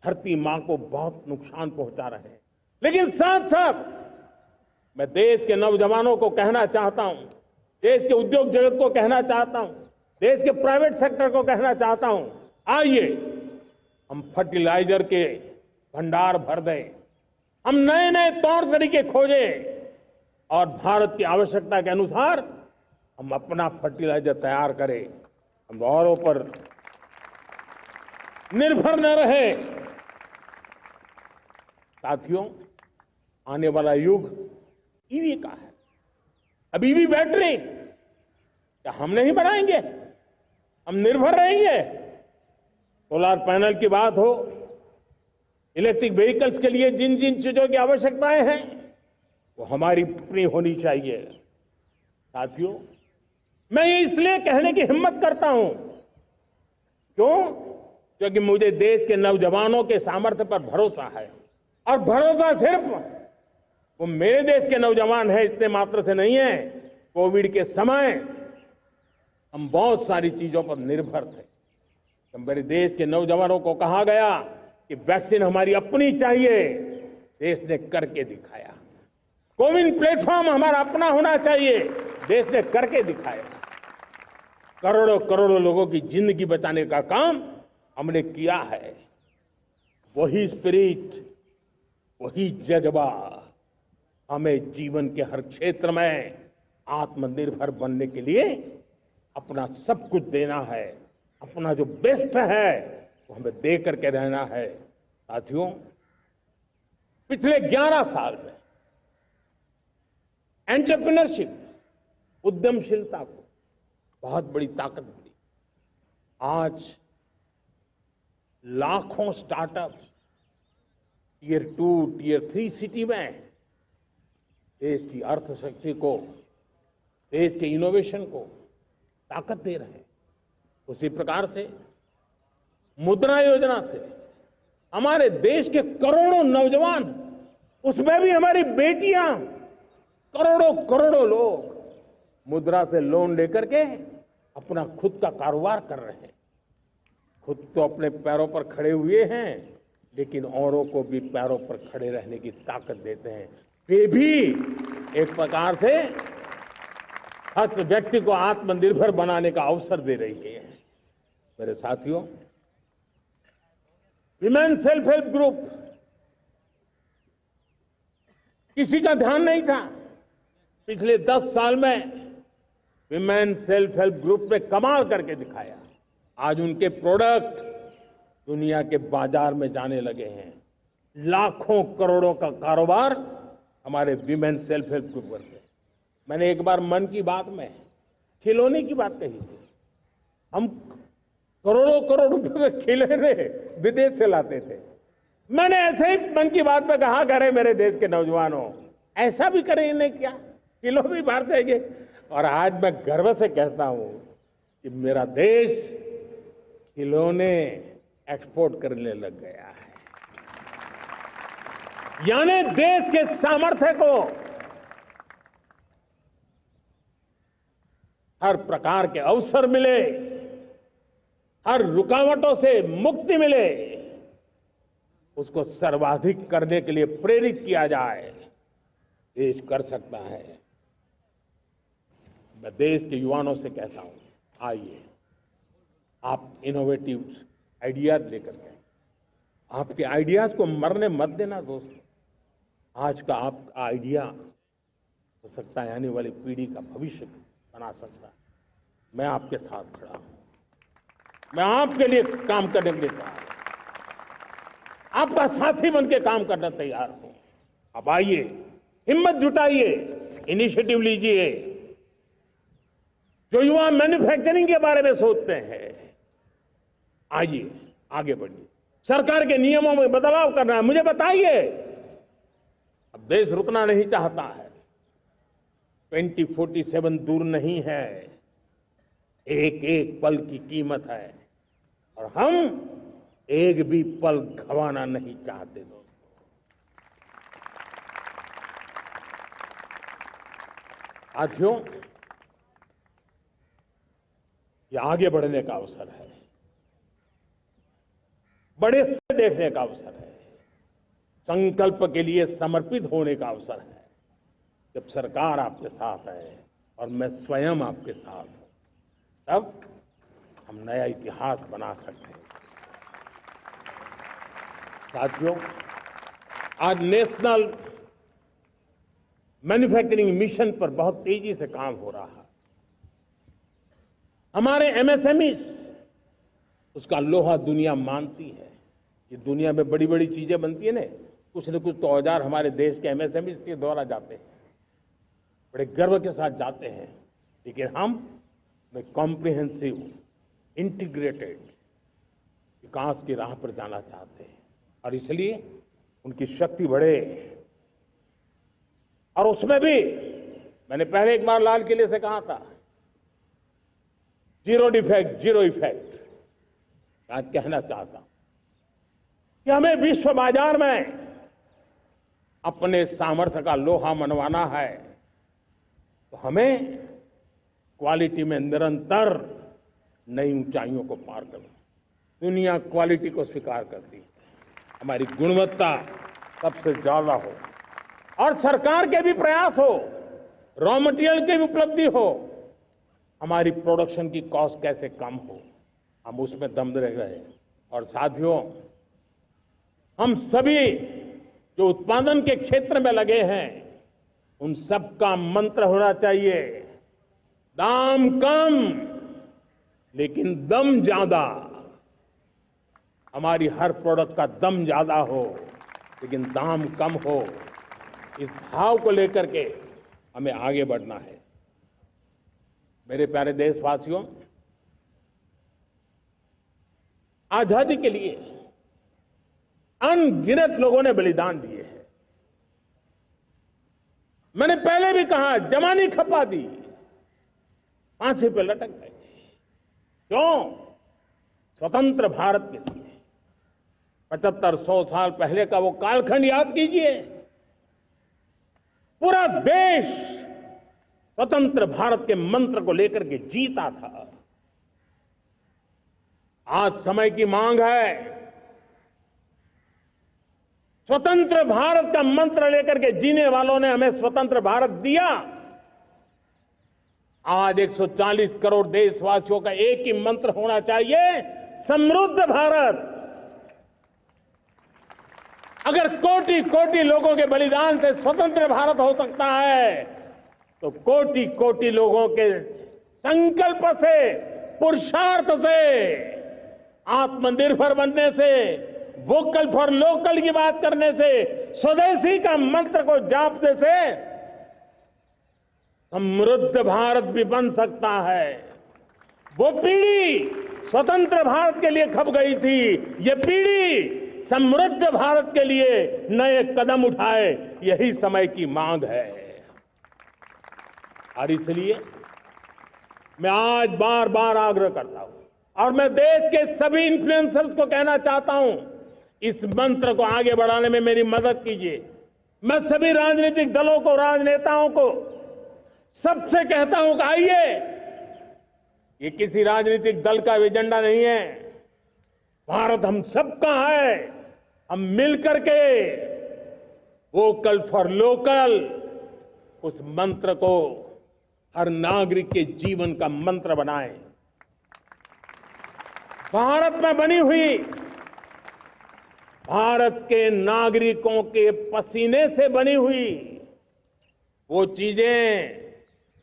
धरती मां को बहुत नुकसान पहुंचा रहे हैं। लेकिन साथ साथ मैं देश के नौजवानों को कहना चाहता हूं, देश के उद्योग जगत को कहना चाहता हूं, देश के प्राइवेट सेक्टर को कहना चाहता हूं, आइए हम फर्टिलाइजर के भंडार भर दें, हम नए नए तौर तरीके खोजें और भारत की आवश्यकता के अनुसार हम अपना फर्टिलाइजर तैयार करें। हम औरों पर निर्भर न रहे। साथियों, आने वाला युग ईवी का है। अब ईवी बैटरी क्या हम नहीं बनाएंगे? हम निर्भर रहेंगे? सोलर पैनल की बात हो, इलेक्ट्रिक व्हीकल्स के लिए जिन जिन चीजों की आवश्यकताएं हैं, वो हमारी अपनी होनी चाहिए। साथियों, मैं ये इसलिए कहने की हिम्मत करता हूं, क्यों? क्योंकि मुझे देश के नौजवानों के सामर्थ्य पर भरोसा है। और भरोसा सिर्फ वो मेरे देश के नौजवान हैं इतने मात्र से नहीं है। कोविड के समय हम बहुत सारी चीजों पर निर्भर थे। तो मेरे देश के नौजवानों को कहा गया कि वैक्सीन हमारी अपनी चाहिए, देश ने करके दिखाया। कोविन प्लेटफॉर्म हमारा अपना होना चाहिए, देश ने करके दिखाया। करोड़ों करोड़ों लोगों की जिंदगी बचाने का काम हमने किया है। वही स्पिरिट, वही जज्बा हमें जीवन के हर क्षेत्र में आत्मनिर्भर बनने के लिए अपना सब कुछ देना है। अपना जो बेस्ट है वो हमें दे करके रहना है। साथियों, पिछले 11 साल में एंटरप्रेन्योरशिप, उद्यमशीलता को बहुत बड़ी ताकत मिली। आज लाखों स्टार्टअप्स टियर 2, टियर 3 सिटी में देश की अर्थशक्ति को, देश के इनोवेशन को ताकत दे रहे हैं। उसी प्रकार से मुद्रा योजना से हमारे देश के करोड़ों नौजवान, उसमें भी हमारी बेटियां, करोड़ों करोड़ों लोग मुद्रा से लोन लेकर के अपना खुद का कारोबार कर रहे हैं। खुद तो अपने पैरों पर खड़े हुए हैं, लेकिन औरों को भी पैरों पर खड़े रहने की ताकत देते हैं। वे भी एक प्रकार से हर व्यक्ति को आत्मनिर्भर बनाने का अवसर दे रही है। मेरे साथियों, विमेन सेल्फ हेल्प ग्रुप, किसी का ध्यान नहीं था। पिछले 10 साल में विमेन सेल्फ हेल्प ग्रुप ने कमाल करके दिखाया। आज उनके प्रोडक्ट दुनिया के बाजार में जाने लगे हैं। लाखों करोड़ों का कारोबार हमारे विमेन सेल्फ हेल्प ग्रुप करते। मैंने एक बार मन की बात में खिलौने की बात कही थी। हम करोड़ों करोड़ रुपए के खिलौने विदेश से लाते थे। मैंने ऐसे ही मन की बात में कहा, करे मेरे देश के नौजवानों, ऐसा भी करें इन्हें क्या, किलो भी बाहर जाएंगे। और आज मैं गर्व से कहता हूं कि मेरा देश खिलौने एक्सपोर्ट करने लग गया है। यानी देश के सामर्थ्य को हर प्रकार के अवसर मिले, हर रुकावटों से मुक्ति मिले, उसको सर्वाधिक करने के लिए प्रेरित किया जाए। देश कर सकता है। मैं देश के युवाओं से कहता हूं, आइए आप इनोवेटिव आइडियाज लेकर के, आपके आइडियाज को मरने मत देना दोस्तों। आज का आपका आइडिया हो सकता है आने वाली पीढ़ी का भविष्य बना सकता है। मैं आपके साथ खड़ा हूं, मैं आपके लिए काम करने के लिए तैयार हूं, आपका साथी बन के काम करना तैयार हूं। अब आइए, हिम्मत जुटाइए, इनिशिएटिव लीजिए। जो युवा मैन्युफैक्चरिंग के बारे में सोचते हैं, आइए आगे बढ़िए। सरकार के नियमों में बदलाव करना है, मुझे बताइए। अब देश रुकना नहीं चाहता है। 2047 दूर नहीं है, एक एक पल की कीमत है और हम एक भी पल गंवाना नहीं चाहते दोस्तों। साथियों, ये आगे बढ़ने का अवसर है, बड़े से देखने का अवसर है, संकल्प के लिए समर्पित होने का अवसर है। जब सरकार आपके साथ है और मैं स्वयं आपके साथ हूं, तब हम नया इतिहास बना सकते हैं। साथियों, आज नेशनल मैन्युफैक्चरिंग मिशन पर बहुत तेजी से काम हो रहा है। हमारे एमएसएमईज, उसका लोहा दुनिया मानती है। ये दुनिया में बड़ी बड़ी चीजें बनती है ना, कुछ न कुछ तो औजार हमारे देश के एमएसएमईज के द्वारा जाते हैं, बड़े गर्व के साथ जाते हैं। लेकिन हम कॉम्प्रिहेंसिव इंटीग्रेटेड विकास की राह पर जाना चाहते हैं और इसलिए उनकी शक्ति बढ़े। और उसमें भी मैंने पहले एक बार लाल किले से कहा था, जीरो डिफेक्ट जीरो इफेक्ट। आज कहना चाहता हूं कि हमें विश्व बाजार में अपने सामर्थ्य का लोहा मनवाना है, तो हमें क्वालिटी में निरंतर नई ऊंचाइयों को पार करना। दुनिया क्वालिटी को स्वीकार करती है, हमारी गुणवत्ता सबसे ज्यादा हो और सरकार के भी प्रयास हो, रॉ मटेरियल की भी उपलब्धि हो, हमारी प्रोडक्शन की कॉस्ट कैसे कम हो, हम उसमें दम रह रहे। और साथियों, हम सभी जो उत्पादन के क्षेत्र में लगे हैं, उन सबका मंत्र होना चाहिए, दाम कम लेकिन दम ज्यादा। हमारी हर प्रोडक्ट का दम ज्यादा हो लेकिन दाम कम हो। इस भाव को लेकर के हमें आगे बढ़ना है। मेरे प्यारे देशवासियों, आजादी के लिए अनगिनत लोगों ने बलिदान दिए हैं। मैंने पहले भी कहा, जवानी खपा दी, फांसी पे लटक गए। क्यों? स्वतंत्र भारत के लिए। 75-100 साल पहले का वो कालखंड याद कीजिए। पूरा देश स्वतंत्र भारत के मंत्र को लेकर के जीता था। आज समय की मांग है, स्वतंत्र भारत का मंत्र लेकर के जीने वालों ने हमें स्वतंत्र भारत दिया। आज 140 करोड़ देशवासियों का एक ही मंत्र होना चाहिए, समृद्ध भारत। अगर कोटि कोटि लोगों के बलिदान से स्वतंत्र भारत हो सकता है, तो कोटि कोटि लोगों के संकल्प से, पुरुषार्थ से, आत्मनिर्भर बनने से वोकल फॉर लोकल की बात करने से, स्वदेशी का मंत्र को जापने से समृद्ध भारत भी बन सकता है। वो पीढ़ी स्वतंत्र भारत के लिए खप गई थी, ये पीढ़ी समृद्ध भारत के लिए नए कदम उठाए, यही समय की मांग है। और इसलिए मैं आज बार बार आग्रह करता हूं और मैं देश के सभी इन्फ्लुएंसर्स को कहना चाहता हूं, इस मंत्र को आगे बढ़ाने में मेरी मदद कीजिए। मैं सभी राजनीतिक दलों को, राजनेताओं को सबसे कहता हूं कि आइए, ये किसी राजनीतिक दल का एजेंडा नहीं है, भारत हम सबका है। हम मिलकर के वोकल फॉर लोकल उस मंत्र को हर नागरिक के जीवन का मंत्र बनाएं। भारत में बनी हुई, भारत के नागरिकों के पसीने से बनी हुई वो चीजें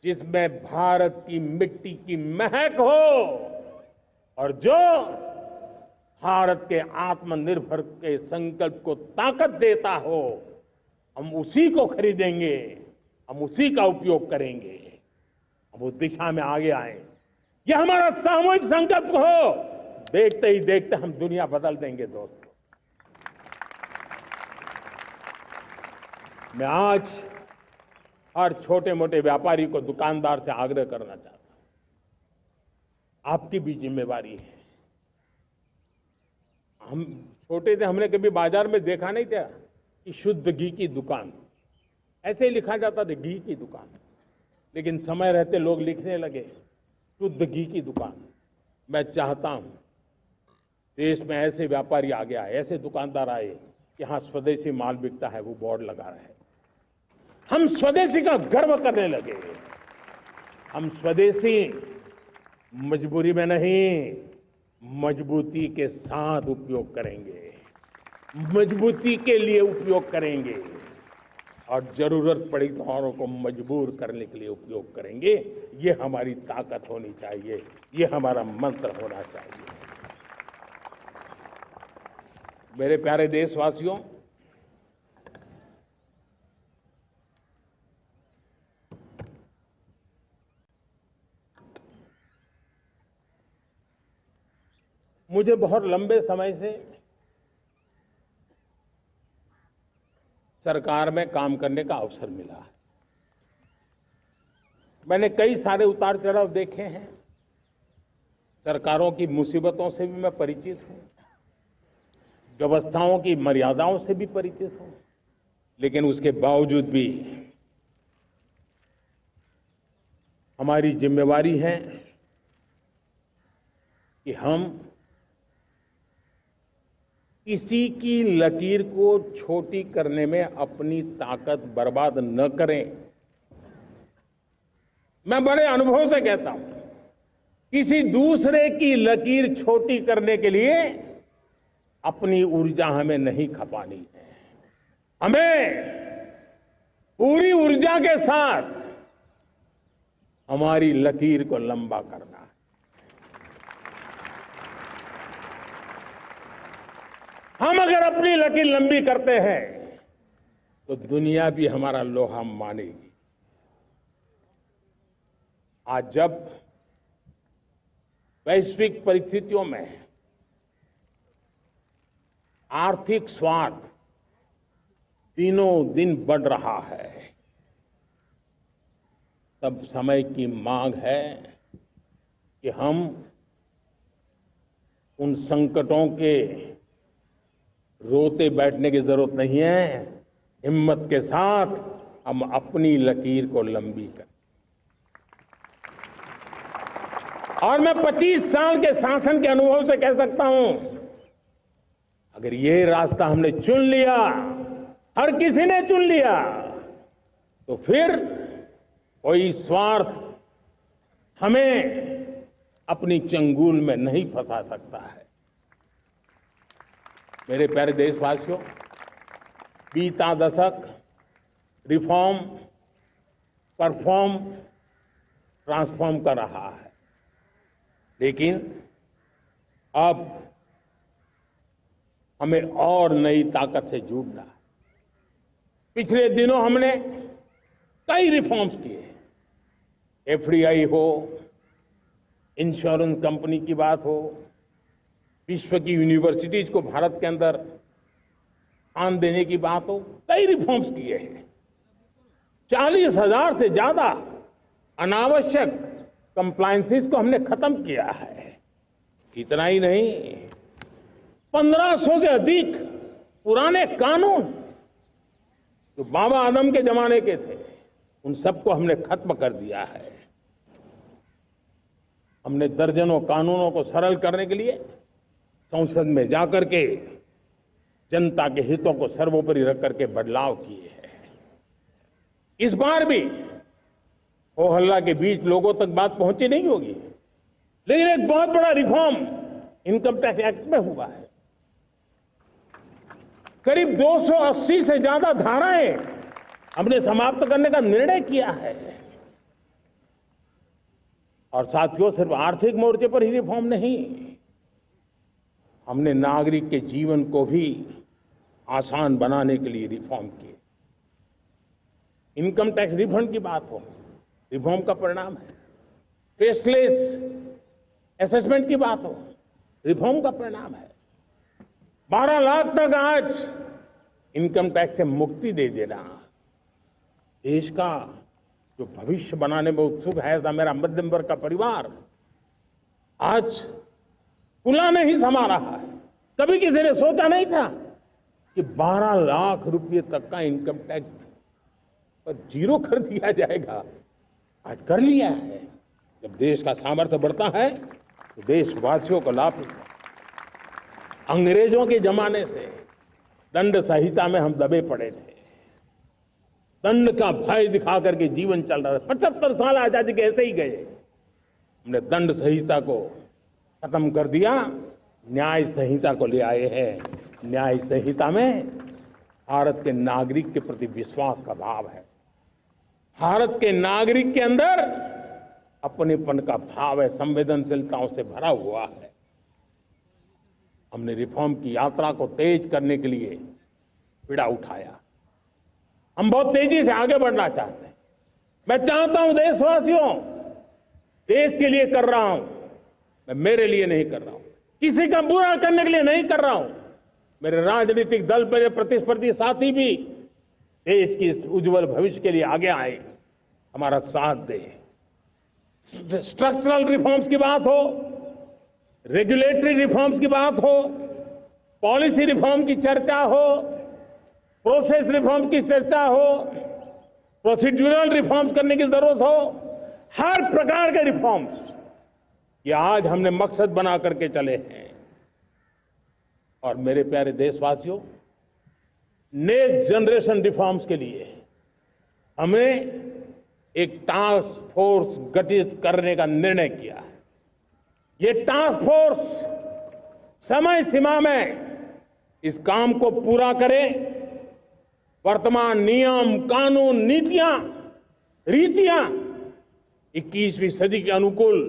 जिसमें भारत की मिट्टी की महक हो और जो भारत के आत्मनिर्भर के संकल्प को ताकत देता हो, हम उसी को खरीदेंगे, हम उसी का उपयोग करेंगे, हम उस दिशा में आगे आए। यह हमारा सामूहिक संकल्प हो, देखते ही देखते हम दुनिया बदल देंगे। दोस्तों, मैं आज हर छोटे मोटे व्यापारी को, दुकानदार से आग्रह करना चाहता हूं, आपकी भी जिम्मेवारी है। हम छोटे थे, हमने कभी बाजार में देखा नहीं था कि शुद्ध घी की दुकान, ऐसे ही लिखा जाता था घी की दुकान, लेकिन समय रहते लोग लिखने लगे शुद्ध घी की दुकान। मैं चाहता हूं देश में ऐसे व्यापारी आगे आए, ऐसे दुकानदार आए कि यहां स्वदेशी माल बिकता है, वो बोर्ड लगा रहे। हम स्वदेशी का गर्व करने लगे। हम स्वदेशी मजबूरी में नहीं, मजबूती के साथ उपयोग करेंगे, मजबूती के लिए उपयोग करेंगे और जरूरत पड़ी तो औरों को मजबूर करने के लिए उपयोग करेंगे। ये हमारी ताकत होनी चाहिए, ये हमारा मंत्र होना चाहिए। मेरे प्यारे देशवासियों, मुझे बहुत लंबे समय से सरकार में काम करने का अवसर मिला है। मैंने कई सारे उतार चढ़ाव देखे हैं, सरकारों की मुसीबतों से भी मैं परिचित हूं, व्यवस्थाओं की मर्यादाओं से भी परिचित हूं, लेकिन उसके बावजूद भी हमारी जिम्मेवारी है कि हम किसी की लकीर को छोटी करने में अपनी ताकत बर्बाद न करें। मैं बड़े अनुभव से कहता हूं, किसी दूसरे की लकीर छोटी करने के लिए अपनी ऊर्जा हमें नहीं खपानी है। हमें पूरी ऊर्जा के साथ हमारी लकीर को लंबा करना है। हम अगर अपनी लकीर लंबी करते हैं तो दुनिया भी हमारा लोहा मानेगी। आज जब वैश्विक परिस्थितियों में आर्थिक स्वार्थ दिनों दिन बढ़ रहा है, तब समय की मांग है कि हम उन संकटों के रोते बैठने की जरूरत नहीं है, हिम्मत के साथ हम अपनी लकीर को लंबी करें। और मैं 25 साल के शासन के अनुभव से कह सकता हूं, अगर ये रास्ता हमने चुन लिया, हर किसी ने चुन लिया, तो फिर कोई स्वार्थ हमें अपनी चंगुल में नहीं फंसा सकता है। मेरे प्यारे देशवासियों, बीता दशक रिफॉर्म, परफॉर्म, ट्रांसफॉर्म कर रहा है, लेकिन अब हमें और नई ताकत से जुड़ना है। पिछले दिनों हमने कई रिफॉर्म्स किए। एफडीआई हो, इंश्योरेंस कंपनी की बात हो, विश्व की यूनिवर्सिटीज को भारत के अंदर स्थान देने की बात हो, कई रिफॉर्म्स किए हैं। 40,000 से ज्यादा अनावश्यक कंप्लायंसेस को हमने खत्म किया है। इतना ही नहीं, 1500 से अधिक पुराने कानून जो बाबा आदम के जमाने के थे, उन सबको हमने खत्म कर दिया है। हमने दर्जनों कानूनों को सरल करने के लिए संसद में जाकर के जनता के हितों को सर्वोपरि रख करके बदलाव किए हैं। इस बार भी हो हल्ला के बीच लोगों तक बात पहुंची नहीं होगी, लेकिन एक बहुत बड़ा रिफॉर्म इनकम टैक्स एक्ट में हुआ है। करीब 280 से ज्यादा धाराएं हमने समाप्त करने का निर्णय किया है। और साथियों, सिर्फ आर्थिक मोर्चे पर ही रिफॉर्म नहीं, हमने नागरिक के जीवन को भी आसान बनाने के लिए रिफॉर्म किए। इनकम टैक्स रिफंड की बात हो, रिफॉर्म का परिणाम है। फेसलेस असेसमेंट की बात हो, रिफॉर्म का परिणाम है। 12 लाख तक आज इनकम टैक्स से मुक्ति दे देना देश का जो भविष्य बनाने में उत्सुक है, ऐसा मेरा मध्यम वर्ग का परिवार आज खुला नहीं समा रहा है। कभी किसी ने सोचा नहीं था कि 12 लाख रुपए तक का इनकम टैक्स पर जीरो कर दिया जाएगा। आज कर लिया है। जब देश का सामर्थ्य बढ़ता है तो देशवासियों को लाभ मिलता है। अंग्रेजों के जमाने से दंड संहिता में हम दबे पड़े थे। दंड का भय दिखा करके जीवन चल रहा था। 75 साल आजादी के ऐसे ही गए। हमने दंड संहिता को खत्म कर दिया, न्याय संहिता को ले आए हैं। न्याय संहिता में भारत के नागरिक के प्रति विश्वास का भाव है। भारत के नागरिक के अंदर अपनेपन का भाव है, संवेदनशीलताओं से भरा हुआ है। हमने रिफॉर्म की यात्रा को तेज करने के लिए बीड़ा उठाया। हम बहुत तेजी से आगे बढ़ना चाहते हैं। मैं चाहता हूं देशवासियों, देश के लिए कर रहा हूं, मैं मेरे लिए नहीं कर रहा हूं, किसी का बुरा करने के लिए नहीं कर रहा हूं। मेरे राजनीतिक दल, मेरे प्रतिस्पर्धी साथी भी देश की इस उज्जवल भविष्य के लिए आगे आए, हमारा साथ दें। स्ट्रक्चरल रिफॉर्म्स की बात हो, रेगुलेटरी रिफॉर्म्स की बात हो, पॉलिसी रिफॉर्म की चर्चा हो, प्रोसेस रिफॉर्म की चर्चा हो, प्रोसीड्यूरल रिफॉर्म्स करने की जरूरत हो, हर प्रकार के रिफॉर्म्स ये आज हमने मकसद बना करके चले हैं। और मेरे प्यारे देशवासियों, नेक्स्ट जनरेशन रिफॉर्म्स के लिए हमें एक टास्क फोर्स गठित करने का निर्णय किया है। ये टास्क फोर्स समय सीमा में इस काम को पूरा करे। वर्तमान नियम, कानून, नीतियां, रीतियां 21वीं सदी के अनुकूल,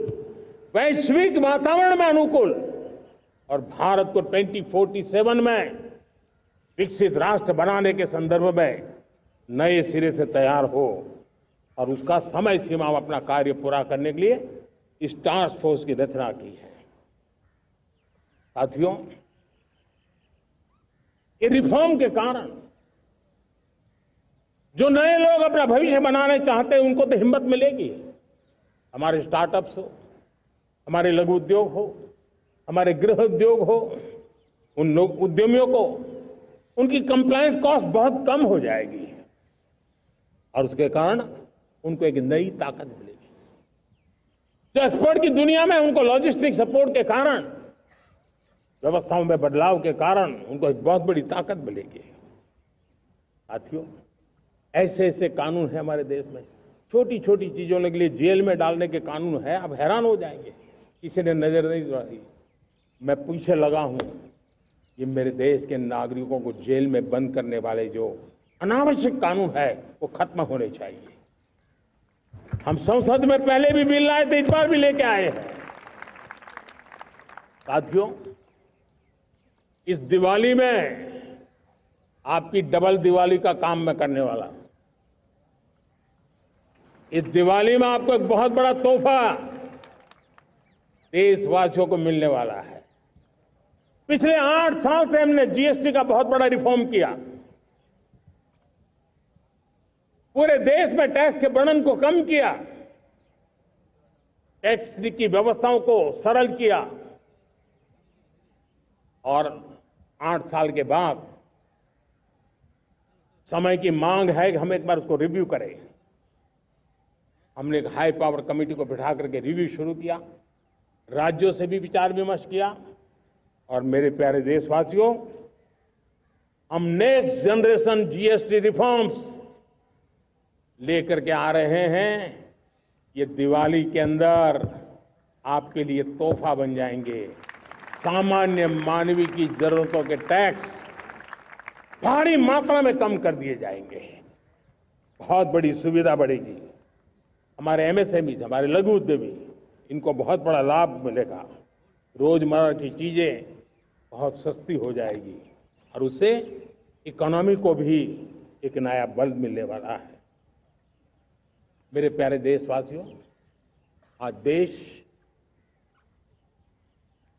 वैश्विक वातावरण में अनुकूल और भारत को 2047 में विकसित राष्ट्र बनाने के संदर्भ में नए सिरे से तैयार हो और उसका समय सीमा में अपना कार्य पूरा करने के लिए इस टास्क फोर्स की रचना की है। साथियों, ये रिफॉर्म के कारण जो नए लोग अपना भविष्य बनाने चाहते हैं उनको तो हिम्मत मिलेगी। हमारे स्टार्टअप्स हो, हमारे लघु उद्योग हो, हमारे गृह उद्योग हो, उन लोग उद्यमियों को उनकी कंप्लायंस कॉस्ट बहुत कम हो जाएगी और उसके कारण उनको एक नई ताकत मिलेगी। जो एक्सपोर्ट की दुनिया में उनको लॉजिस्टिक सपोर्ट के कारण, व्यवस्थाओं में बदलाव के कारण उनको एक बहुत बड़ी ताकत मिलेगी। साथियों, ऐसे ऐसे कानून है हमारे देश में, छोटी छोटी चीजों के लिए जेल में डालने के कानून है। आप हैरान हो जाएंगे, किसी ने नजर नहीं दौड़ाई। मैं पीछे लगा हूं, ये मेरे देश के नागरिकों को जेल में बंद करने वाले जो अनावश्यक कानून है वो खत्म होने चाहिए। हम संसद में पहले भी बिल लाए थे, इस बार भी लेके आए हैं। साथियों, इस दिवाली में आपकी डबल दिवाली का काम मैं करने वाला हूं। इस दिवाली में आपको एक बहुत बड़ा तोहफा देशवासियों को मिलने वाला है। पिछले 8 साल से हमने जीएसटी का बहुत बड़ा रिफॉर्म किया। पूरे देश में टैक्स के बर्डन को कम किया, टैक्स की व्यवस्थाओं को सरल किया और 8 साल के बाद समय की मांग है कि हम एक बार उसको रिव्यू करें। हमने एक हाई पावर कमेटी को बिठा करके रिव्यू शुरू किया, राज्यों से भी विचार विमर्श किया और मेरे प्यारे देशवासियों, हम नेक्स्ट जनरेशन जीएसटी रिफॉर्म्स लेकर के आ रहे हैं। ये दिवाली के अंदर आपके लिए तोहफा बन जाएंगे। सामान्य मानवीय की जरूरतों के टैक्स भारी मात्रा में कम कर दिए जाएंगे। बहुत बड़ी सुविधा बढ़ेगी। हमारे एमएसएमई, हमारे लघु उद्यमी, इनको बहुत बड़ा लाभ मिलेगा। रोजमर्रा की चीजें बहुत सस्ती हो जाएगी और उससे इकोनॉमी को भी एक नया बल मिलने वाला है। मेरे प्यारे देशवासियों, आज देश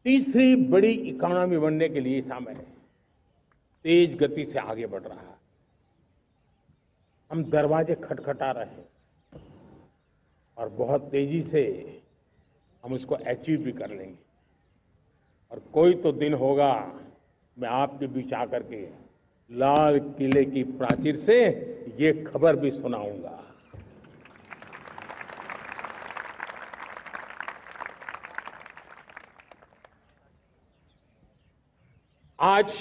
तीसरी बड़ी इकोनॉमी बनने के लिए समय है, तेज गति से आगे बढ़ रहा है। हम दरवाजे खटखटा रहे हैं और बहुत तेजी से हम उसको अचीव भी कर लेंगे। और कोई तो दिन होगा मैं आपके बीच आकर के लाल किले की प्राचीर से ये खबर भी सुनाऊंगा। आज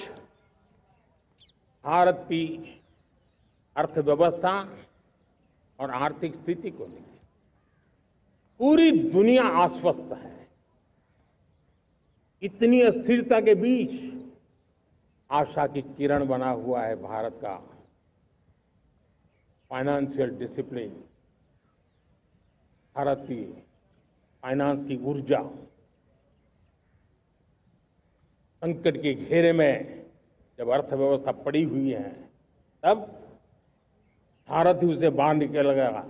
भारत की अर्थव्यवस्था और आर्थिक स्थिति को लेकर पूरी दुनिया आश्वस्त है। इतनी अस्थिरता के बीच आशा की किरण बना हुआ है भारत का फाइनेंशियल डिसिप्लिन, भारत की फाइनेंस की ऊर्जा। संकट के घेरे में जब अर्थव्यवस्था पड़ी हुई है, तब भारत ही उसे बाहर निकलेगा,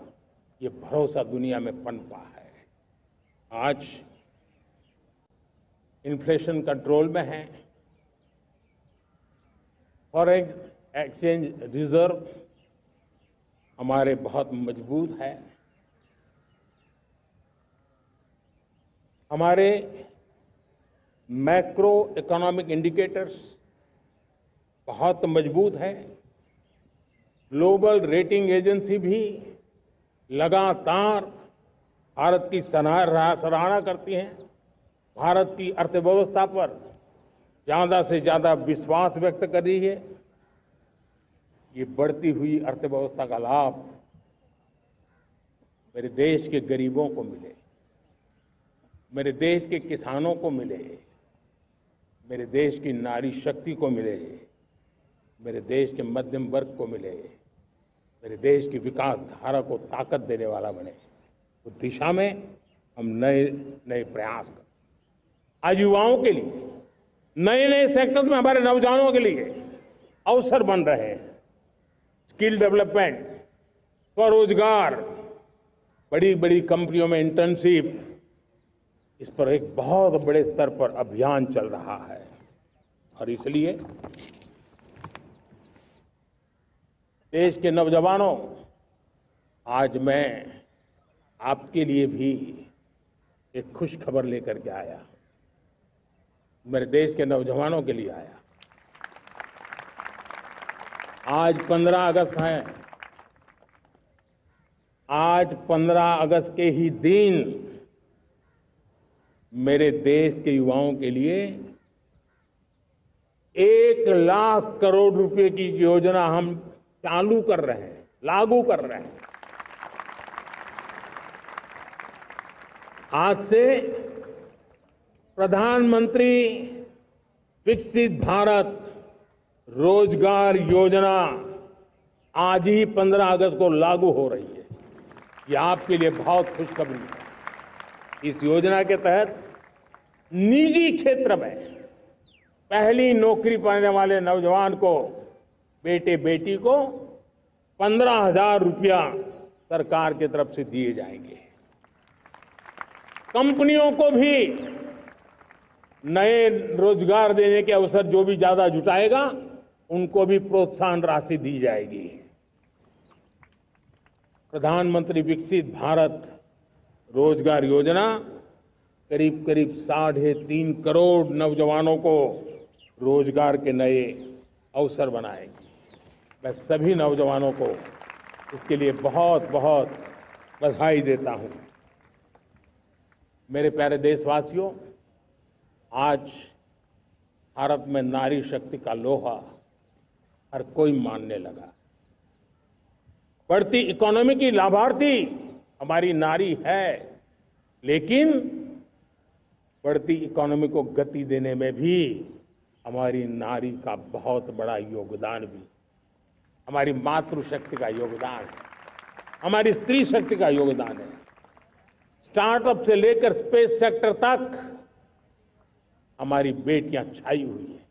ये भरोसा दुनिया में पनपा है। आज इन्फ्लेशन कंट्रोल में है, फॉरेन एक्सचेंज रिजर्व हमारे बहुत मजबूत है, हमारे मैक्रो इकोनॉमिक इंडिकेटर्स बहुत मजबूत है। ग्लोबल रेटिंग एजेंसी भी लगातार भारत की सराहना करती हैं, भारत की अर्थव्यवस्था पर ज्यादा से ज्यादा विश्वास व्यक्त कर रही है। ये बढ़ती हुई अर्थव्यवस्था का लाभ मेरे देश के गरीबों को मिले, मेरे देश के किसानों को मिले, मेरे देश की नारी शक्ति को मिले, मेरे देश के मध्यम वर्ग को मिले, मेरे देश की विकास धारा को ताकत देने वाला बने। उस दिशा में हम नए नए प्रयास करें। आज युवाओं के लिए नए नए सेक्टर्स में हमारे नौजवानों के लिए अवसर बन रहे हैं। स्किल डेवलपमेंट, स्वरोजगार, बड़ी बड़ी कंपनियों में इंटर्नशिप, इस पर एक बहुत बड़े स्तर पर अभियान चल रहा है। और इसलिए देश के नौजवानों, आज मैं आपके लिए भी एक खुश खबर लेकर के आया। मेरे देश के नौजवानों के लिए आया। आज 15 अगस्त है। आज 15 अगस्त के ही दिन मेरे देश के युवाओं के लिए 1 लाख करोड़ रुपए की योजना हम चालू कर रहे हैं, लागू कर रहे हैं। आज से प्रधानमंत्री विकसित भारत रोजगार योजना आज ही 15 अगस्त को लागू हो रही है। ये आपके लिए बहुत खुशखबरी है। इस योजना के तहत निजी क्षेत्र में पहली नौकरी पाने वाले नौजवान को, बेटे बेटी को 15,000 रुपया सरकार की तरफ से दिए जाएंगे। कंपनियों को भी नए रोजगार देने के अवसर जो भी ज्यादा जुटाएगा, उनको भी प्रोत्साहन राशि दी जाएगी। प्रधानमंत्री विकसित भारत रोजगार योजना करीब करीब 3.5 करोड़ नौजवानों को रोजगार के नए अवसर बनाएगी। मैं सभी नौजवानों को इसके लिए बहुत बहुत बधाई देता हूं। मेरे प्यारे देशवासियों, आज भारत में नारी शक्ति का लोहा हर कोई मानने लगा। बढ़ती इकोनॉमी की लाभार्थी हमारी नारी है, लेकिन बढ़ती इकोनॉमी को गति देने में भी हमारी नारी का बहुत बड़ा योगदान भी, हमारी मातृशक्ति का योगदान है, हमारी स्त्री शक्ति का योगदान है। स्टार्टअप से लेकर स्पेस सेक्टर तक हमारी बेटियां छाई हुई हैं,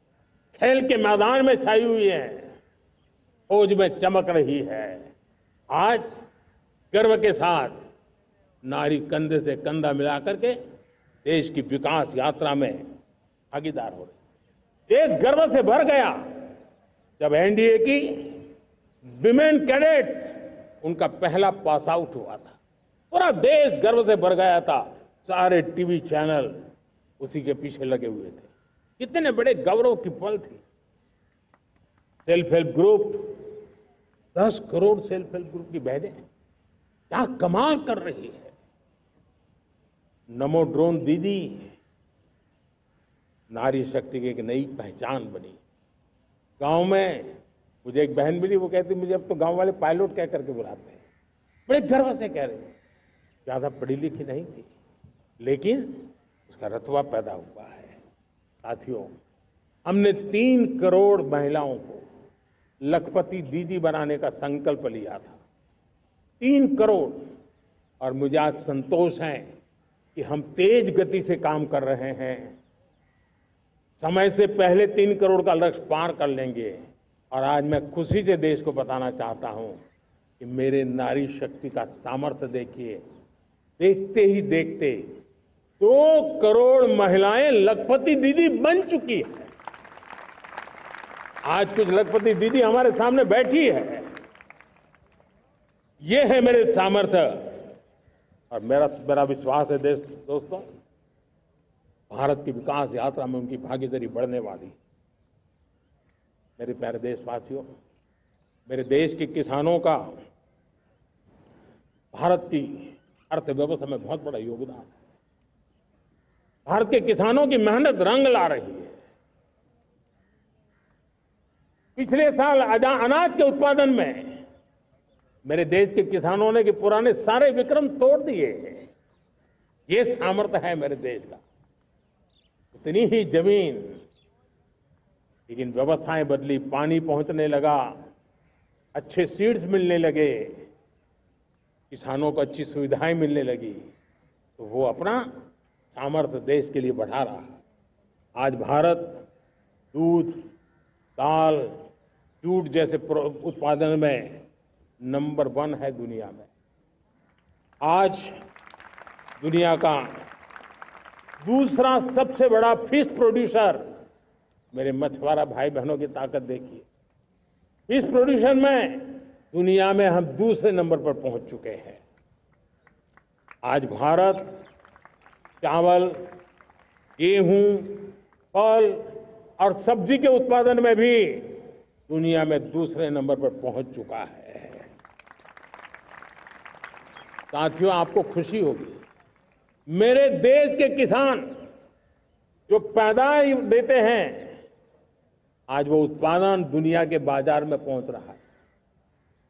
खेल के मैदान में छाई हुई हैं, फौज में चमक रही है। आज गर्व के साथ नारी कंधे से कंधा मिलाकर के देश की विकास यात्रा में भागीदार हो रही। देश गर्व से भर गया जब एनडीए की विमेन कैडेट्स उनका पहला पास आउट हुआ था। पूरा देश गर्व से भर गया था। सारे टीवी चैनल उसी के पीछे लगे हुए थे। कितने बड़े गौरव की पल थी। Self help group, 10 crore self help group की बहनें क्या कमाल कर रही है। नमो ड्रोन दीदी नारी शक्ति की एक नई पहचान बनी। गांव में मुझे एक बहन मिली, वो कहती मुझे अब तो गांव वाले पायलट कह करके बुलाते हैं। बड़े गर्व से कह रहे थे। ज्यादा पढ़ी लिखी नहीं थी, लेकिन उसका रतबा पैदा हुआ है। साथियों, हमने 3 करोड़ महिलाओं को लखपति दीदी बनाने का संकल्प लिया था। 3 करोड़। और मुझे आज संतोष है कि हम तेज गति से काम कर रहे हैं। समय से पहले 3 करोड़ का लक्ष्य पार कर लेंगे। और आज मैं खुशी से देश को बताना चाहता हूं कि मेरे नारी शक्ति का सामर्थ्य देखिए। देखते ही देखते 2 करोड़ महिलाएं लखपति दीदी बन चुकी है। आज कुछ लखपति दीदी हमारे सामने बैठी है। ये है मेरे सामर्थ्य। और मेरा विश्वास है दोस्तों, भारत की विकास यात्रा में उनकी भागीदारी बढ़ने वाली। मेरे प्यारे देशवासियों, मेरे देश के किसानों का भारत की अर्थव्यवस्था में बहुत बड़ा योगदान है। भारत के किसानों की मेहनत रंग ला रही है। पिछले साल अनाज के उत्पादन में मेरे देश के किसानों ने के पुराने सारे विक्रम तोड़ दिए हैं। ये सामर्थ्य है मेरे देश का। उतनी ही जमीन, लेकिन व्यवस्थाएं बदली, पानी पहुंचने लगा, अच्छे सीड्स मिलने लगे, किसानों को अच्छी सुविधाएं मिलने लगी, तो वो अपना सामर्थ्य देश के लिए बढ़ा रहा है। आज भारत दूध, दाल, जूट जैसे उत्पादन में नंबर 1 है दुनिया में। आज दुनिया का दूसरा सबसे बड़ा फिश प्रोड्यूसर। मेरे मछुआरा भाई बहनों की ताकत देखिए। फिश प्रोड्यूशन में दुनिया में हम दूसरे नंबर पर पहुंच चुके हैं। आज भारत चावल, गेहूं, फल और सब्जी के उत्पादन में भी दुनिया में दूसरे नंबर पर पहुंच चुका है। साथियों, आपको खुशी होगी, मेरे देश के किसान जो पैदावार देते हैं, आज वो उत्पादन दुनिया के बाजार में पहुंच रहा है।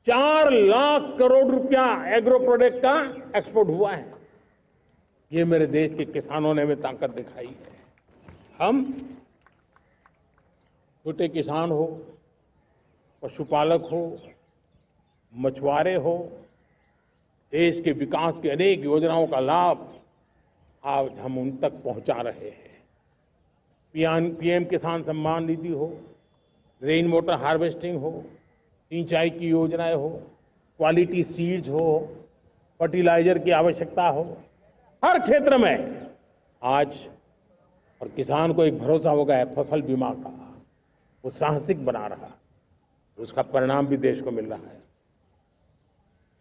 4 लाख करोड़ रुपया एग्रो प्रोडक्ट का एक्सपोर्ट हुआ है। ये मेरे देश के किसानों ने हमें ताकत दिखाई है। हम छोटे किसान हो, पशुपालक हो, मछुआरे हो, देश के विकास की अनेक योजनाओं का लाभ आज हम उन तक पहुंचा रहे हैं। पीएम किसान सम्मान निधि हो, रेन वाटर हार्वेस्टिंग हो, सिंचाई की योजनाएं हो, क्वालिटी सीड्स हो, फर्टिलाइजर की आवश्यकता हो, हर क्षेत्र में आज और किसान को एक भरोसा हो गया है फसल बीमा का। वो साहसिक बना रहा, उसका परिणाम भी देश को मिल रहा है।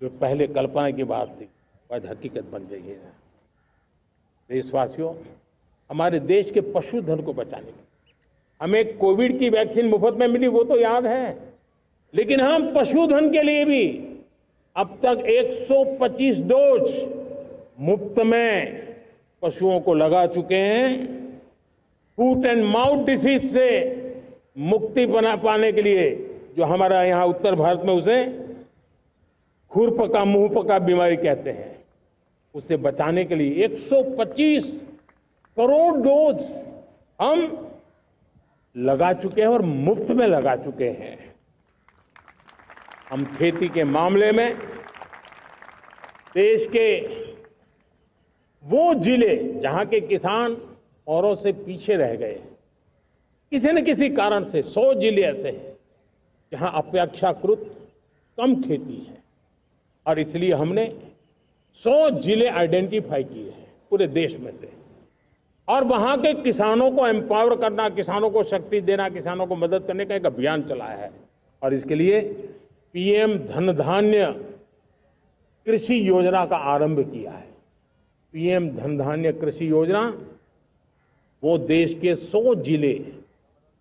जो पहले कल्पना की बात थी आज हकीकत बन गई है। देशवासियों, हमारे देश के पशुधन को बचाने के हमें कोविड की वैक्सीन मुफ्त में मिली, वो तो याद है, लेकिन हम पशुधन के लिए भी अब तक 125 डोज मुफ्त में पशुओं को लगा चुके हैं। फूट एंड माउथ डिसीज से मुक्ति पाने के लिए, जो हमारा यहाँ उत्तर भारत में उसे खुरपका मुंहपका बीमारी कहते हैं, उससे बचाने के लिए 125 करोड़ डोज हम लगा चुके हैं और मुफ्त में लगा चुके हैं। हम खेती के मामले में देश के वो जिले जहां के किसान औरों से पीछे रह गए, किसी न किसी कारण से 100 जिले ऐसे हैं जहां अपेक्षाकृत कम खेती है, और इसलिए हमने 100 जिले आइडेंटिफाई किए हैं पूरे देश में से, और वहां के किसानों को एम्पावर करना, किसानों को शक्ति देना, किसानों को मदद करने का एक अभियान चलाया है। और इसके लिए पीएम धन धान्य कृषि योजना का आरंभ किया है। पीएम धन धान्य कृषि योजना वो देश के 100 जिले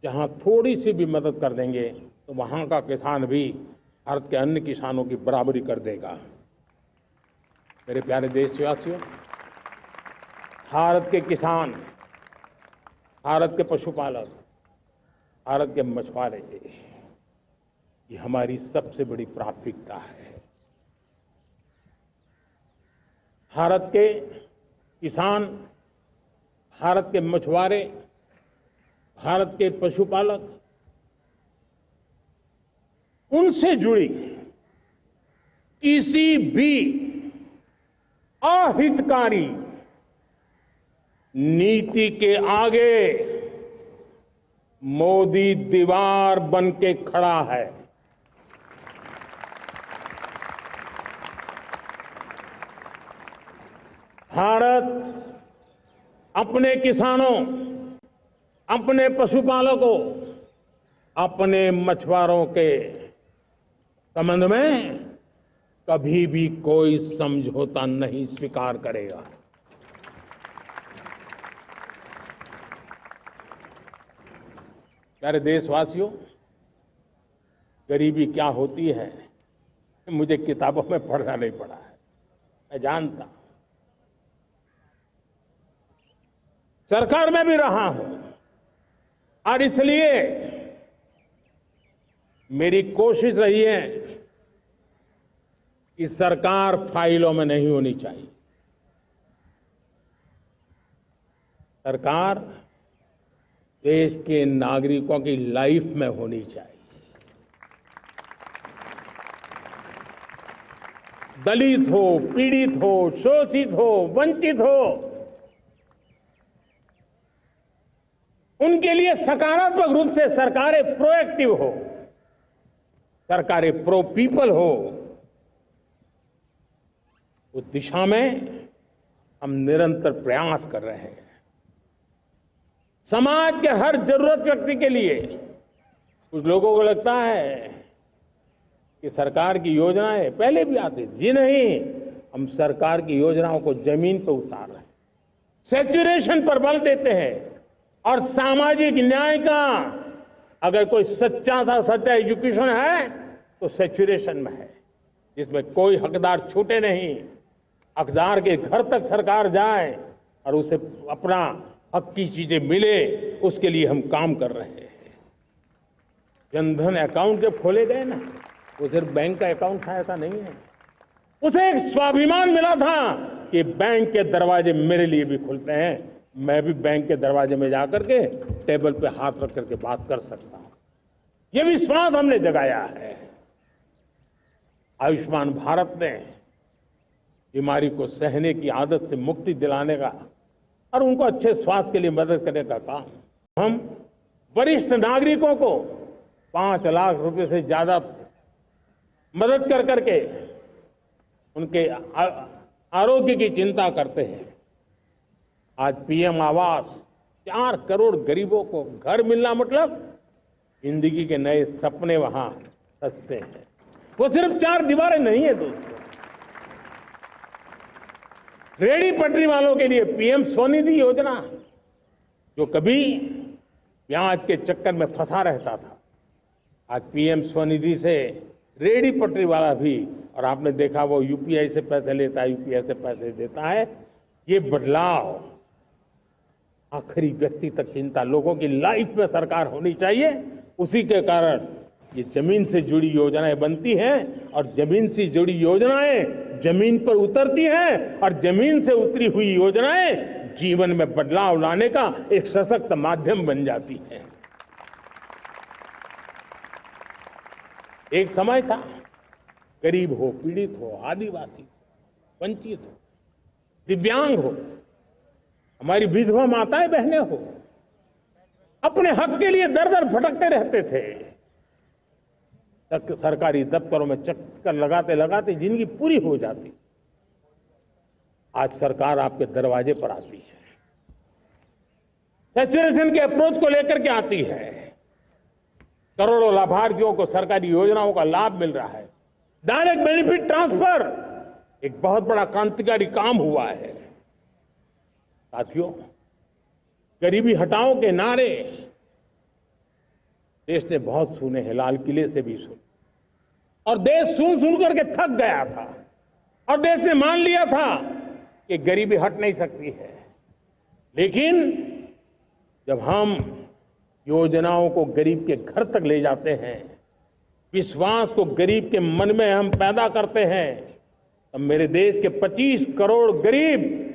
जहां थोड़ी सी भी मदद कर देंगे तो वहां का किसान भी भारत के अन्य किसानों की बराबरी कर देगा। मेरे प्यारे देशवासियों, भारत के किसान, भारत के पशुपालक, भारत के मछुआरे, ये हमारी सबसे बड़ी प्राथमिकता है। भारत के किसान, भारत के मछुआरे, भारत के पशुपालक, उनसे जुड़ी किसी भी अहितकारी नीति के आगे मोदी दीवार बन के खड़ा है। भारत अपने किसानों, अपने पशुपालकों, अपने मछुआरों के संबंध में कभी भी कोई समझौता नहीं स्वीकार करेगा। प्यारे देशवासियों, गरीबी क्या होती है मुझे किताबों में पढ़ना नहीं पड़ा है, मैं जानता, सरकार में भी रहा हूं, और इसलिए मेरी कोशिश रही है कि सरकार फाइलों में नहीं होनी चाहिए। सरकार देश के नागरिकों की लाइफ में होनी चाहिए। दलित हो, पीड़ित हो, शोषित हो, वंचित हो, उनके लिए सकारात्मक रूप से सरकारें प्रोएक्टिव हो, सरकारें प्रो पीपल हो, उस दिशा में हम निरंतर प्रयास कर रहे हैं। समाज के हर जरूरत व्यक्ति के लिए, कुछ लोगों को लगता है कि सरकार की योजनाएं पहले भी आती थी, जी नहीं, हम सरकार की योजनाओं को जमीन पर उतार रहे हैं, सैचुरेशन पर बल देते हैं, और सामाजिक न्याय का अगर कोई सच्चा एजुकेशन है तो सैचुरेशन में है, जिसमें कोई हकदार छूटे नहीं, हकदार के घर तक सरकार जाए और उसे अपना हक की चीजें मिले, उसके लिए हम काम कर रहे हैं। जनधन अकाउंट जब खोले गए ना, वो सिर्फ बैंक का अकाउंट था ऐसा नहीं है, उसे एक स्वाभिमान मिला था कि बैंक के दरवाजे मेरे लिए भी खुलते हैं, मैं भी बैंक के दरवाजे में जाकर के टेबल पे हाथ रख करके बात कर सकता हूं। ये विश्वास हमने जगाया है। आयुष्मान भारत ने बीमारी को सहने की आदत से मुक्ति दिलाने का और उनको अच्छे स्वास्थ्य के लिए मदद करने का काम हम वरिष्ठ नागरिकों को 5 लाख रुपए से ज्यादा मदद कर करके उनके आरोग्य की चिंता करते हैं। आज पीएम आवास 4 करोड़ गरीबों को घर मिलना मतलब जिंदगी के नए सपने वहां सजते हैं। वो सिर्फ 4 दीवारें नहीं है दोस्तों। रेहड़ी पटरी वालों के लिए पीएम स्वनिधि योजना, जो कभी ब्याज के चक्कर में फंसा रहता था, आज पीएम स्वनिधि से रेहड़ी पटरी वाला भी, और आपने देखा वो यूपीआई से पैसे लेता है, यूपीआई से पैसे देता है। ये बदलाव आखिरी व्यक्ति तक चिंता, लोगों की लाइफ में सरकार होनी चाहिए। उसी के कारण ये जमीन से जुड़ी योजनाएं बनती हैं और जमीन से जुड़ी योजनाएं जमीन पर उतरती हैं और जमीन से उतरी हुई योजनाएं जीवन में बदलाव लाने का एक सशक्त माध्यम बन जाती हैं। एक समय था, गरीब हो, पीड़ित हो, आदिवासी हो, वंचित हो, दिव्यांग हो, हमारी विधवा माताएं बहनें हो, अपने हक के लिए दर दर भटकते रहते थे। सरकारी दफ्तरों में चक्कर लगाते लगाते जिंदगी पूरी हो जाती। आज सरकार आपके दरवाजे पर आती है, सैचुरेशन के अप्रोच को लेकर के आती है। करोड़ों लाभार्थियों को सरकारी योजनाओं का लाभ मिल रहा है। डायरेक्ट बेनिफिट ट्रांसफर एक बहुत बड़ा क्रांतिकारी काम हुआ है। साथियों, गरीबी हटाओ के नारे देश ने बहुत सुने हैं, लाल किले से भी सुने, और देश सुन सुन करके थक गया था और देश ने मान लिया था कि गरीबी हट नहीं सकती है। लेकिन जब हम योजनाओं को गरीब के घर तक ले जाते हैं, विश्वास को गरीब के मन में हम पैदा करते हैं, तब मेरे देश के 25 करोड़ गरीब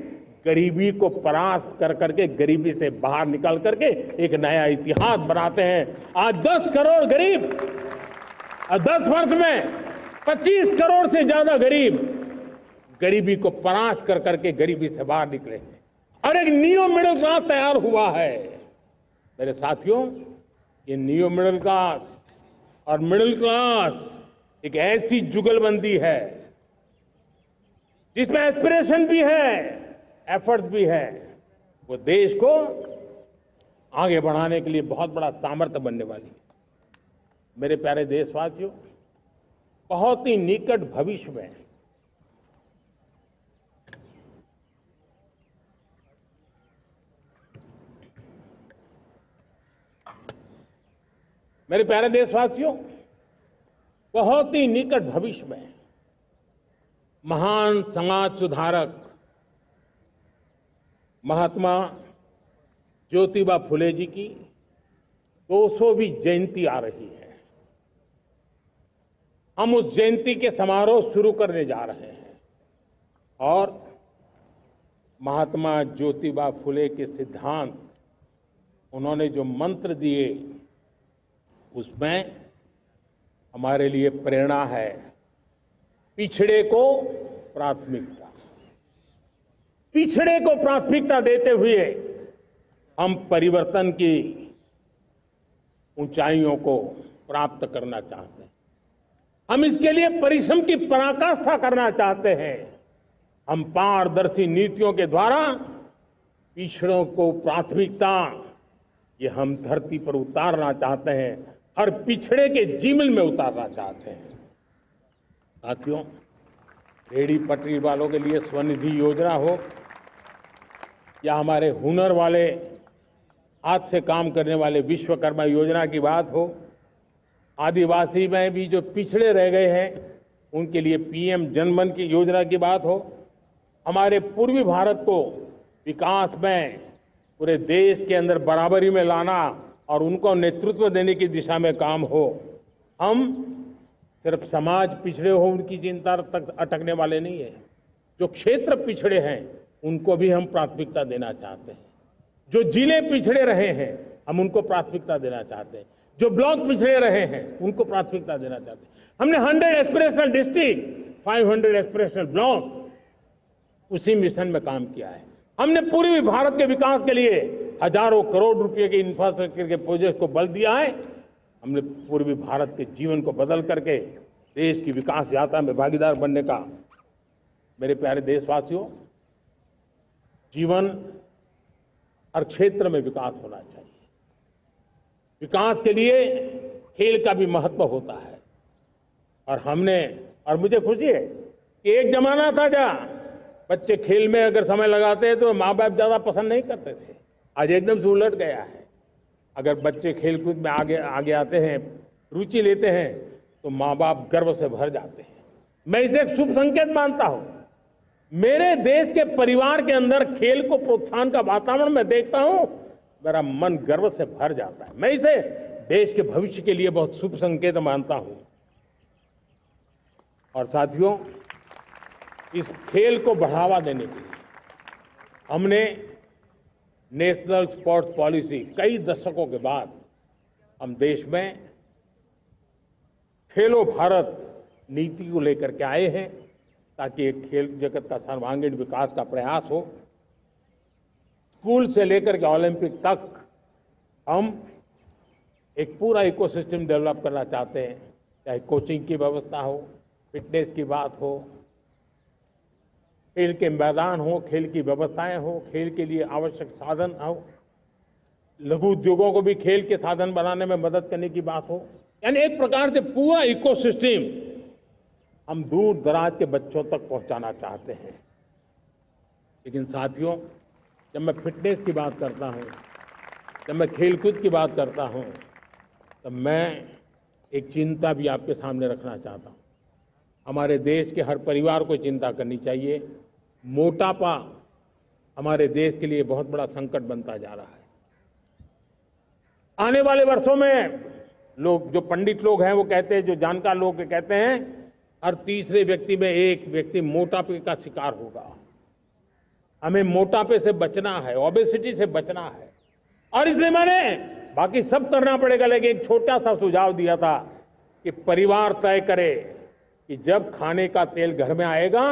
गरीबी को परास्त कर करके, गरीबी से बाहर निकल करके एक नया इतिहास बनाते हैं। आज 10 करोड़ गरीब और 10 वर्ष में 25 करोड़ से ज्यादा गरीब गरीबी को परास्त कर करके गरीबी से बाहर निकले हैं और एक नियो मिडिल क्लास तैयार हुआ है। मेरे साथियों, ये नियो मिडिल क्लास और मिडिल क्लास एक ऐसी जुगलबंदी है जिसमें एस्पिरेशन भी है, एफर्ट भी है। वो देश को आगे बढ़ाने के लिए बहुत बड़ा सामर्थ्य बनने वाली है। मेरे प्यारे देशवासियों, बहुत ही निकट भविष्य में मेरे प्यारे देशवासियों, बहुत ही निकट भविष्य में महान समाज सुधारक महात्मा ज्योतिबा फुले जी की 200वीं जयंती आ रही है। हम उस जयंती के समारोह शुरू करने जा रहे हैं और महात्मा ज्योतिबा फुले के सिद्धांत, उन्होंने जो मंत्र दिए, उसमें हमारे लिए प्रेरणा है। पिछड़े को प्राथमिकता, पिछड़े को प्राथमिकता देते हुए हम परिवर्तन की ऊंचाइयों को प्राप्त करना चाहते हैं। हम इसके लिए परिश्रम की पराकाष्ठा करना चाहते हैं। हम पारदर्शी नीतियों के द्वारा पिछड़ों को प्राथमिकता, ये हम धरती पर उतारना चाहते हैं, हर पिछड़े के जीवन में उतारना चाहते हैं। साथियों, रेहड़ी पटरी वालों के लिए स्वनिधि योजना हो या हमारे हुनर वाले, हाथ से काम करने वाले विश्वकर्मा योजना की बात हो, आदिवासी में भी जो पिछड़े रह गए हैं उनके लिए पीएम जनमन की योजना की बात हो, हमारे पूर्वी भारत को विकास में पूरे देश के अंदर बराबरी में लाना और उनको नेतृत्व देने की दिशा में काम हो। हम सिर्फ समाज पिछड़े हो उनकी चिंता तक अटकने वाले नहीं है। जो क्षेत्र पिछड़े हैं उनको भी हम प्राथमिकता देना चाहते हैं। जो जिले पिछड़े रहे हैं हम उनको प्राथमिकता देना चाहते हैं। जो ब्लॉक पिछड़े रहे हैं उनको प्राथमिकता देना चाहते हैं। हमने 100 एस्पिरेशनल डिस्ट्रिक्ट, 500 एस्पिरेशनल ब्लॉक, उसी मिशन में काम किया है। हमने पूर्वी भारत के विकास के लिए हजारों करोड़ रुपए के इंफ्रास्ट्रक्चर के प्रोजेक्ट को बल दिया है। हमने पूर्वी भारत के जीवन को बदल करके देश की विकास यात्रा में भागीदार बनने का। मेरे प्यारे देशवासियों, जीवन हर क्षेत्र में विकास होना चाहिए। विकास के लिए खेल का भी महत्व होता है। और मुझे खुशी है कि एक जमाना था जहाँ बच्चे खेल में अगर समय लगाते हैं तो माँ बाप ज्यादा पसंद नहीं करते थे। आज एकदम से उलट गया है। अगर बच्चे खेलकूद में आगे आते हैं, रुचि लेते हैं, तो माँ बाप गर्व से भर जाते हैं। मैं इसे एक शुभ संकेत मानता हूं। मेरे देश के परिवार के अंदर खेल को प्रोत्साहन का वातावरण मैं देखता हूं, मेरा मन गर्व से भर जाता है। मैं इसे देश के भविष्य के लिए बहुत शुभ संकेत मानता हूं। और साथियों, इस खेल को बढ़ावा देने के लिए हमने नेशनल स्पोर्ट्स पॉलिसी, कई दशकों के बाद हम देश में खेलो भारत नीति को लेकर के आए हैं, ताकि एक खेल जगत का सर्वांगीण विकास का प्रयास हो। स्कूल से लेकर के ओलंपिक तक हम एक पूरा इकोसिस्टम डेवलप करना चाहते हैं, चाहे कोचिंग की व्यवस्था हो, फिटनेस की बात हो, खेल के मैदान हो, खेल की व्यवस्थाएं हो, खेल के लिए आवश्यक साधन हो, लघु उद्योगों को भी खेल के साधन बनाने में मदद करने की बात हो। यानी एक प्रकार से पूरा इकोसिस्टम हम दूर दराज के बच्चों तक पहुंचाना चाहते हैं। लेकिन साथियों, जब मैं फिटनेस की बात करता हूं, जब मैं खेलकूद की बात करता हूं, तब मैं एक चिंता भी आपके सामने रखना चाहता हूं। हमारे देश के हर परिवार को चिंता करनी चाहिए। मोटापा हमारे देश के लिए बहुत बड़ा संकट बनता जा रहा है। आने वाले वर्षों में लोग, जो पंडित लोग हैं वो कहते हैं, जो जानकार लोग कहते हैं, हर तीसरे व्यक्ति में एक व्यक्ति मोटापे का शिकार होगा। हमें मोटापे से बचना है, ओबेसिटी से बचना है। और इसलिए मैंने बाकी सब करना पड़ेगा, लेकिन एक छोटा सा सुझाव दिया था कि परिवार तय करे कि जब खाने का तेल घर में आएगा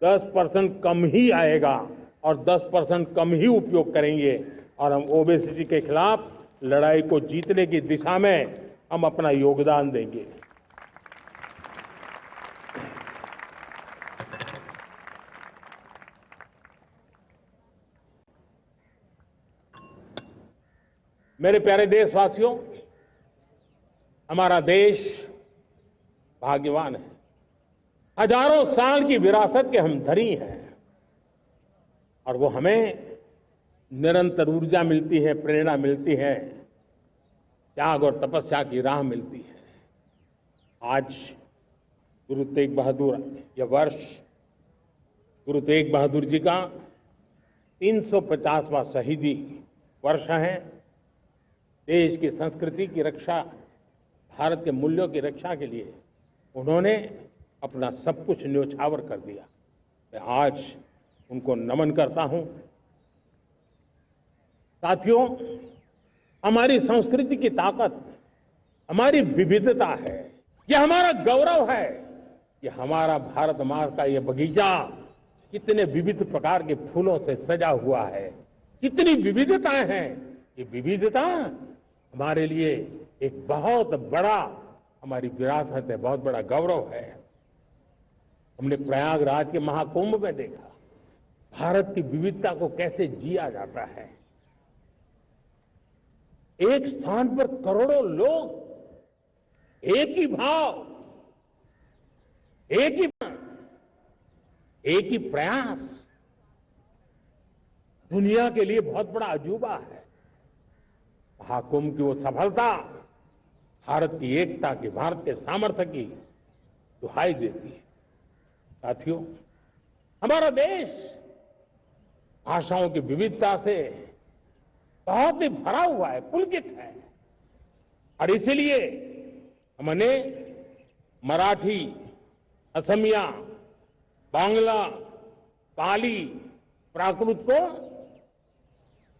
10% कम ही आएगा और 10% कम ही उपयोग करेंगे, और हम ओबेसिटी के खिलाफ लड़ाई को जीतने की दिशा में हम अपना योगदान देंगे। मेरे प्यारे देशवासियों, हमारा देश भाग्यवान है। हजारों साल की विरासत के हम धनी हैं, और वो हमें निरंतर ऊर्जा मिलती है, प्रेरणा मिलती है, त्याग और तपस्या की राह मिलती है। आज गुरु तेग बहादुर, यह वर्ष गुरु तेग बहादुर जी का 350वां शहीदी वर्ष है। देश की संस्कृति की रक्षा, भारत के मूल्यों की रक्षा के लिए उन्होंने अपना सब कुछ न्योछावर कर दिया। मैं आज उनको नमन करता हूं। साथियों, हमारी संस्कृति की ताकत हमारी विविधता है, यह हमारा गौरव है। यह हमारा भारत माँ का यह बगीचा कितने विविध प्रकार के फूलों से सजा हुआ है, कितनी विविधताएं हैं। ये विविधता हमारे लिए एक बहुत बड़ा, हमारी विरासत है, बहुत बड़ा गौरव है। हमने प्रयागराज के महाकुंभ में देखा भारत की विविधता को कैसे जिया जाता है। एक स्थान पर करोड़ों लोग, एक ही भाव, एक ही प्रयास, दुनिया के लिए बहुत बड़ा अजूबा है। महाकुंभ की वो सफलता भारत की एकता की, भारत के सामर्थ्य की दुहाई देती है। साथियों, हमारा देश भाषाओं की विविधता से बहुत ही भरा हुआ है, पुलकित है। और इसलिए हमने मराठी, असमिया, बांग्ला, पाली, प्राकृत को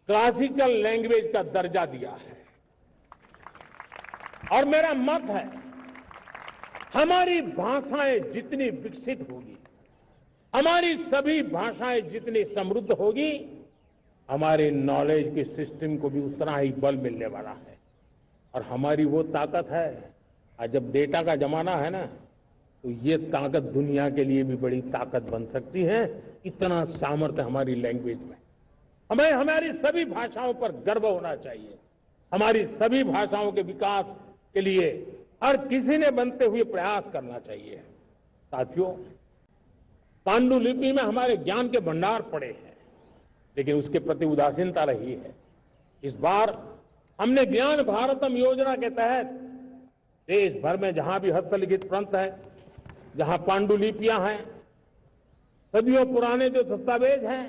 क्लासिकल लैंग्वेज का दर्जा दिया है। और मेरा मत है, हमारी भाषाएं जितनी विकसित होगी, हमारी सभी भाषाएं जितनी समृद्ध होगी, हमारे नॉलेज के सिस्टम को भी उतना ही बल मिलने वाला है। और हमारी वो ताकत है, आज जब डेटा का जमाना है ना, तो ये ताकत दुनिया के लिए भी बड़ी ताकत बन सकती है। इतना सामर्थ्य हमारी लैंग्वेज में। हमें हमारी सभी भाषाओं पर गर्व होना चाहिए। हमारी सभी भाषाओं के विकास के लिए हर किसी ने बनते हुए प्रयास करना चाहिए। साथियों, पांडुलिपि में हमारे ज्ञान के भंडार पड़े हैं, लेकिन उसके प्रति उदासीनता रही है। इस बार हमने ज्ञान भारतम योजना के तहत देश भर में जहां भी हस्तलिखित ग्रंथ है, जहां पांडुलिपियां हैं, सदियों पुराने जो दस्तावेज हैं,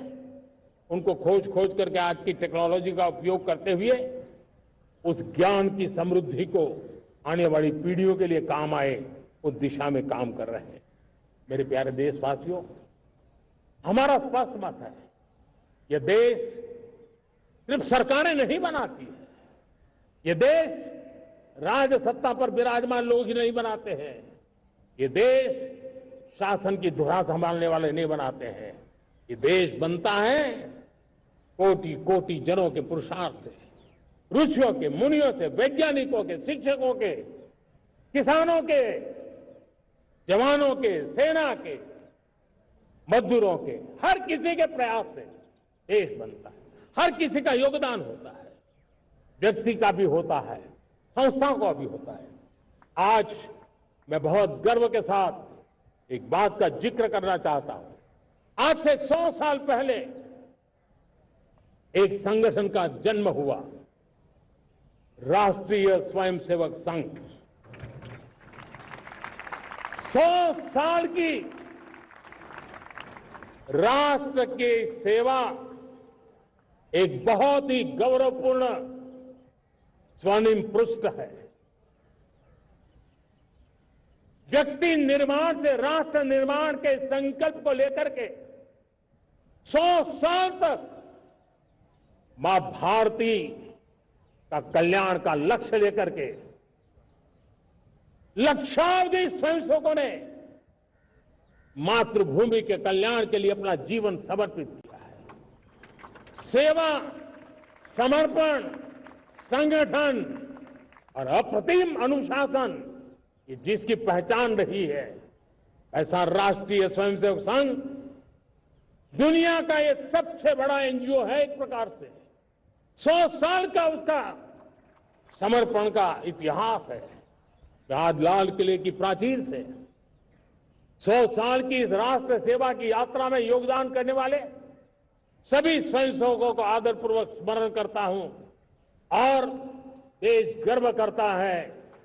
उनको खोज खोज करके आज की टेक्नोलॉजी का उपयोग करते हुए उस ज्ञान की समृद्धि को आने वाली पीढ़ियों के लिए काम आए, उस दिशा में काम कर रहे हैं। मेरे प्यारे देशवासियों, हमारा स्पष्ट मत है, यह देश सिर्फ सरकारें नहीं बनाती है, ये देश राज सत्ता पर विराजमान लोग ही नहीं बनाते हैं, ये देश शासन की धुरा संभालने वाले नहीं बनाते हैं। ये देश बनता है कोटि कोटि जनों के पुरुषार्थ से, ऋषियों के, मुनियों से, वैज्ञानिकों के, शिक्षकों के, किसानों के, जवानों के, सेना के, मजदूरों के, हर किसी के प्रयास से देश बनता है। हर किसी का योगदान होता है, व्यक्ति का भी होता है, संस्थाओं का भी होता है। आज मैं बहुत गर्व के साथ एक बात का जिक्र करना चाहता हूं। आज से 100 साल पहले एक संगठन का जन्म हुआ, राष्ट्रीय स्वयंसेवक संघ। 100 साल की राष्ट्र की सेवा एक बहुत ही गौरवपूर्ण स्वर्णिम पृष्ठ है। व्यक्ति निर्माण से राष्ट्र निर्माण के संकल्प को लेकर के 100 साल तक मां भारती का कल्याण का लक्ष्य लेकर के लक्षावधि स्वयंसेवकों ने मातृभूमि के कल्याण के लिए अपना जीवन समर्पित किया है। सेवा, समर्पण, संगठन और अप्रतिम अनुशासन, ये जिसकी पहचान रही है, ऐसा राष्ट्रीय स्वयंसेवक संघ दुनिया का ये सबसे बड़ा एनजीओ है। एक प्रकार से 100 साल का उसका समर्पण का इतिहास है। आज लाल किले की प्राचीर से 100 साल की इस राष्ट्र सेवा की यात्रा में योगदान करने वाले सभी स्वयंसेवकों को आदरपूर्वक स्मरण करता हूं और देश गर्व करता है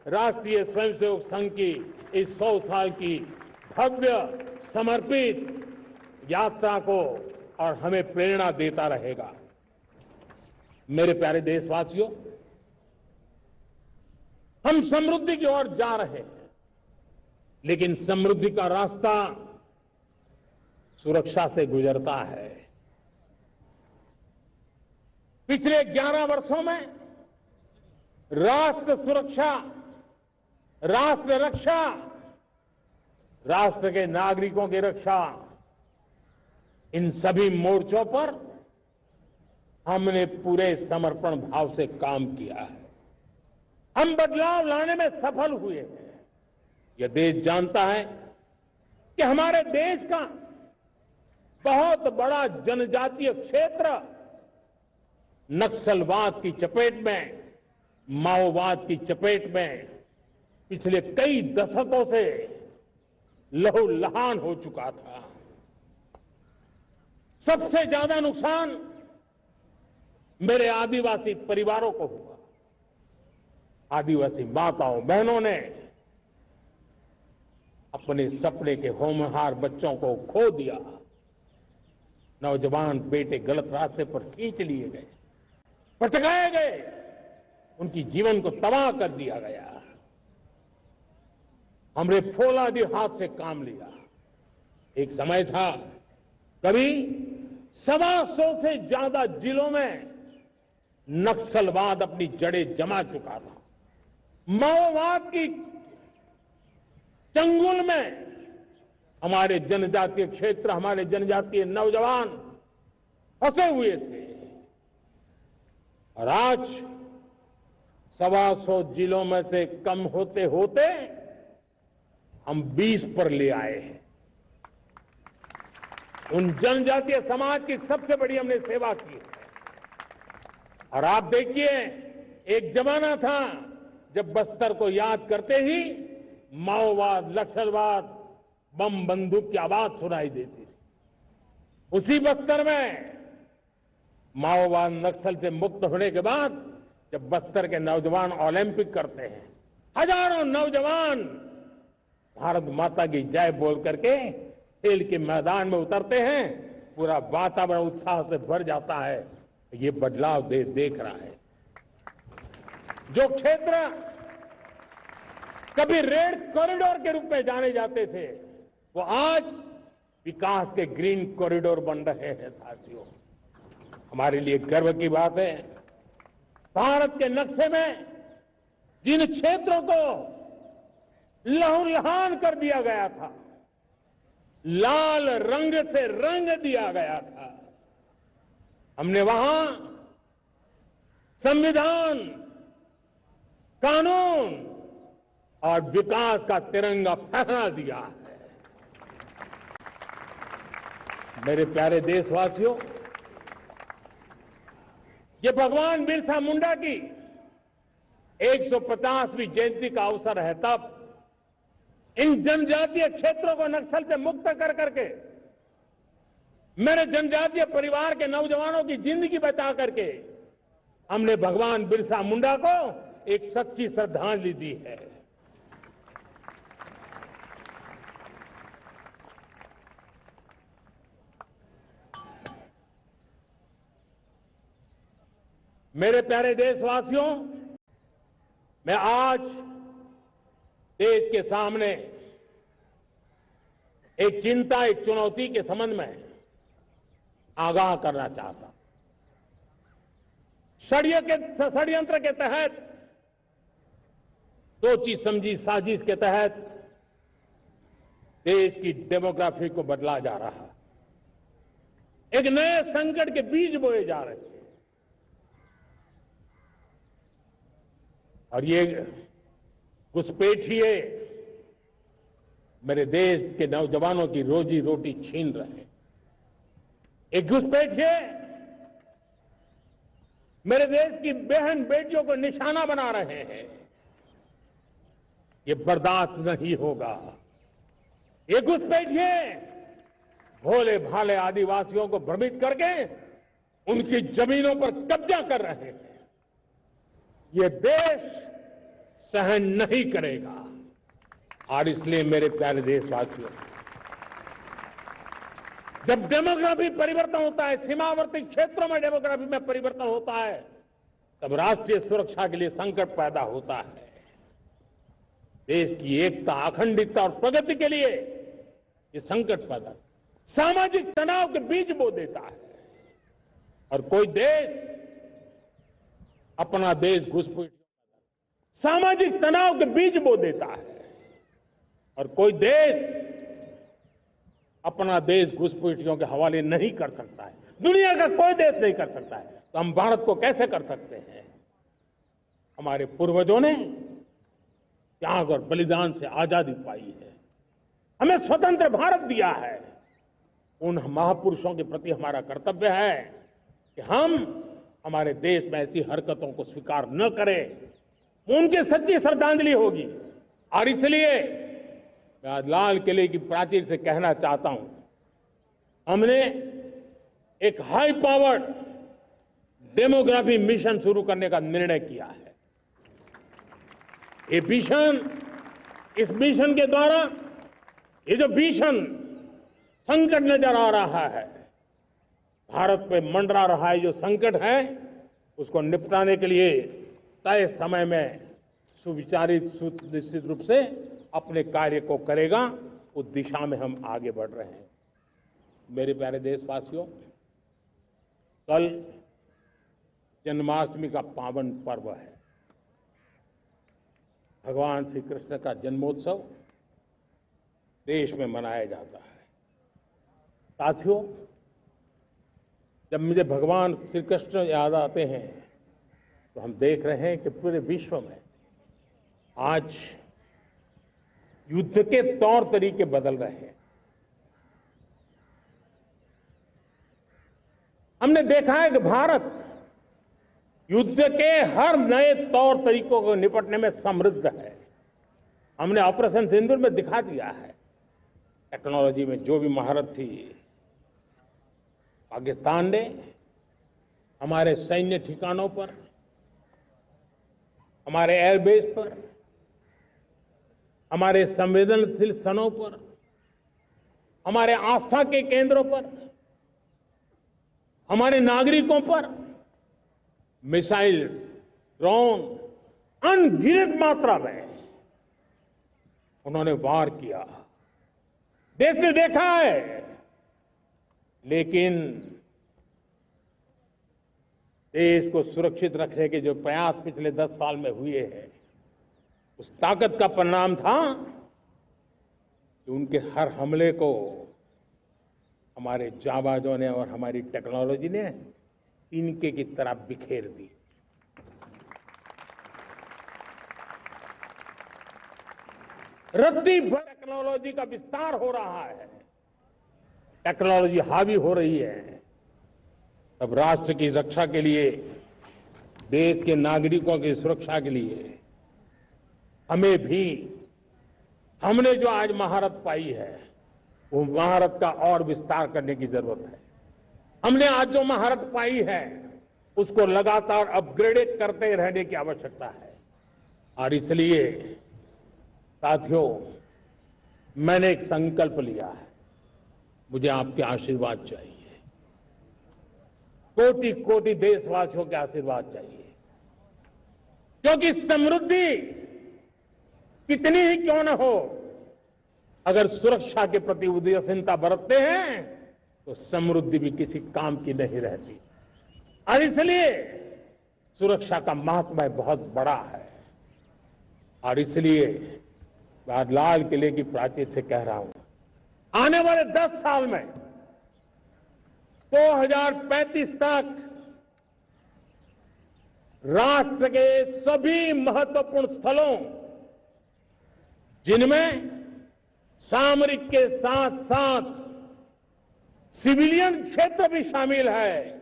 राष्ट्रीय स्वयंसेवक संघ की इस 100 साल की भव्य समर्पित यात्रा को, और हमें प्रेरणा देता रहेगा। मेरे प्यारे देशवासियों, हम समृद्धि की ओर जा रहे हैं, लेकिन समृद्धि का रास्ता सुरक्षा से गुजरता है। पिछले 11 वर्षों में राष्ट्र सुरक्षा, राष्ट्र रक्षा, राष्ट्र के नागरिकों की रक्षा, इन सभी मोर्चों पर हमने पूरे समर्पण भाव से काम किया है। हम बदलाव लाने में सफल हुए हैं। यह देश जानता है कि हमारे देश का बहुत बड़ा जनजातीय क्षेत्र नक्सलवाद की चपेट में, माओवाद की चपेट में पिछले कई दशकों से लहूलुहान हो चुका था। सबसे ज्यादा नुकसान मेरे आदिवासी परिवारों को हुआ। आदिवासी माताओं बहनों ने अपने सपने के होनहार बच्चों को खो दिया। नौजवान बेटे गलत रास्ते पर खींच लिए गए, भटकाए गए, उनकी जीवन को तबाह कर दिया गया। हमने फौलादी हाथ से काम लिया। एक समय था, कभी 125 से ज्यादा जिलों में नक्सलवाद अपनी जड़ें जमा चुका था। माओवाद की चंगुल में हमारे जनजातीय क्षेत्र, हमारे जनजातीय नौजवान फंसे हुए थे। और आज 125 जिलों में से कम होते होते हम 20 पर ले आए हैं। उन जनजातीय समाज की सबसे बड़ी हमने सेवा की है। और आप देखिए, एक जमाना था जब बस्तर को याद करते ही माओवाद, नक्सलवाद, बम बंदूक की आवाज सुनाई देती थी। उसी बस्तर में माओवाद नक्सल से मुक्त होने के बाद जब बस्तर के नौजवान ओलंपिक करते हैं, हजारों नौजवान भारत माता की जय बोल करके खेल के मैदान में उतरते हैं, पूरा वातावरण उत्साह से भर जाता है। ये बदलाव देश देख रहा है। जो क्षेत्र कभी रेड कॉरिडोर के रूप में जाने जाते थे, वो आज विकास के ग्रीन कॉरिडोर बन रहे हैं। साथियों, हमारे लिए गर्व की बात है, भारत के नक्शे में जिन क्षेत्रों को लहूलुहान कर दिया गया था, लाल रंग से रंग दिया गया था, हमने वहां संविधान, कानून और विकास का तिरंगा फहरा दिया है। मेरे प्यारे देशवासियों, ये भगवान बिरसा मुंडा की 150वीं जयंती का अवसर है। तब इन जनजातीय क्षेत्रों को नक्सल से मुक्त कर करके, मेरे जनजातीय परिवार के नौजवानों की जिंदगी बचा करके हमने भगवान बिरसा मुंडा को एक सच्ची श्रद्धांजलि दी है। मेरे प्यारे देशवासियों, मैं आज देश के सामने एक चिंता, एक चुनौती के संबंध में आगाह करना चाहता हूं। षड्यंत्र के तहत, सोची समझी साजिश के तहत देश की डेमोग्राफी को बदला जा रहा है। एक नए संकट के बीज बोए जा रहे हैं। और ये घुसपैठिए मेरे देश के नौजवानों की रोजी रोटी छीन रहे हैं। एक घुसपैठिए मेरे देश की बहन बेटियों को निशाना बना रहे हैं। ये बर्दाश्त नहीं होगा। ये घुसपैठिए भोले भाले आदिवासियों को भ्रमित करके उनकी जमीनों पर कब्जा कर रहे हैं। ये देश सहन नहीं करेगा। और इसलिए मेरे प्यारे देशवासियों, जब डेमोग्राफी परिवर्तन होता है, सीमावर्ती क्षेत्रों में डेमोग्राफी में परिवर्तन होता है, तब राष्ट्रीय सुरक्षा के लिए संकट पैदा होता है। देश की एकता, अखंडता और प्रगति के लिए ये संकट पैदा, सामाजिक तनाव के बीज बो देता है। और कोई देश अपना देश घुसपैठ सामाजिक तनाव के बीज बो देता है। और कोई देश अपना देश घुसपैठियों के हवाले नहीं कर सकता है। दुनिया का कोई देश नहीं कर सकता है। तो हम भारत को कैसे कर सकते हैं? हमारे पूर्वजों ने त्याग और बलिदान से आजादी पाई है, हमें स्वतंत्र भारत दिया है। उन महापुरुषों के प्रति हमारा कर्तव्य है कि हम हमारे देश में ऐसी हरकतों को स्वीकार न करें। उनकी सच्ची श्रद्धांजलि होगी। और इसलिए मैं आज लाल किले की प्राचीर से कहना चाहता हूं, हमने एक हाई पावर्ड डेमोग्राफी मिशन शुरू करने का निर्णय किया है। ये मिशन, इस मिशन के द्वारा ये जो भीषण संकट नजर आ रहा है, भारत पे मंडरा रहा है जो संकट है, उसको निपटाने के लिए तय समय में सुविचारित, सुनिश्चित रूप से अपने कार्य को करेगा। उस दिशा में हम आगे बढ़ रहे हैं। मेरे प्यारे देशवासियों, कल जन्माष्टमी का पावन पर्व है। भगवान श्री कृष्ण का जन्मोत्सव देश में मनाया जाता है। साथियों, जब मुझे भगवान श्री कृष्ण याद आते हैं तो हम देख रहे हैं कि पूरे विश्व में आज युद्ध के तौर तरीके बदल रहे हैं। हमने देखा है कि भारत युद्ध के हर नए तौर तरीकों को निपटने में समृद्ध है। हमने ऑपरेशन सिंदूर में दिखा दिया है, टेक्नोलॉजी में जो भी महारत थी। पाकिस्तान ने हमारे सैन्य ठिकानों पर, हमारे एयरबेस पर, हमारे संवेदनशील स्थलों पर, हमारे आस्था के केंद्रों पर, हमारे नागरिकों पर मिसाइल्स, ड्रोन अनगिनत मात्रा में उन्होंने वार किया। देश ने देखा है, लेकिन देश को सुरक्षित रखने के जो प्रयास पिछले 10 साल में हुए हैं, उस ताकत का परिणाम था कि उनके हर हमले को हमारे जाबाजों ने और हमारी टेक्नोलॉजी ने तिनके की तरह बिखेर दी। रत्ती भर टेक्नोलॉजी का विस्तार हो रहा है, टेक्नोलॉजी हावी हो रही है। तब राष्ट्र की रक्षा के लिए, देश के नागरिकों की सुरक्षा के लिए हमें भी, हमने जो आज महारत पाई है, वो महारत का और विस्तार करने की जरूरत है। हमने आज जो महारत पाई है, उसको लगातार अपग्रेडेड करते रहने की आवश्यकता है। और इसलिए साथियों, मैंने एक संकल्प लिया है, मुझे आपके आशीर्वाद चाहिए, कोटि कोटि देशवासियों के आशीर्वाद चाहिए। क्योंकि समृद्धि कितनी ही क्यों न हो, अगर सुरक्षा के प्रति उदासीनता बरतते हैं तो समृद्धि भी किसी काम की नहीं रहती। और इसलिए सुरक्षा का महत्व बहुत बड़ा है। और इसलिए मैं आज लाल किले की प्राचीर से कह रहा हूं, आने वाले 10 साल में 2035 तक राष्ट्र के सभी महत्वपूर्ण स्थलों, जिनमें सामरिक के साथ साथ सिविलियन क्षेत्र भी शामिल है,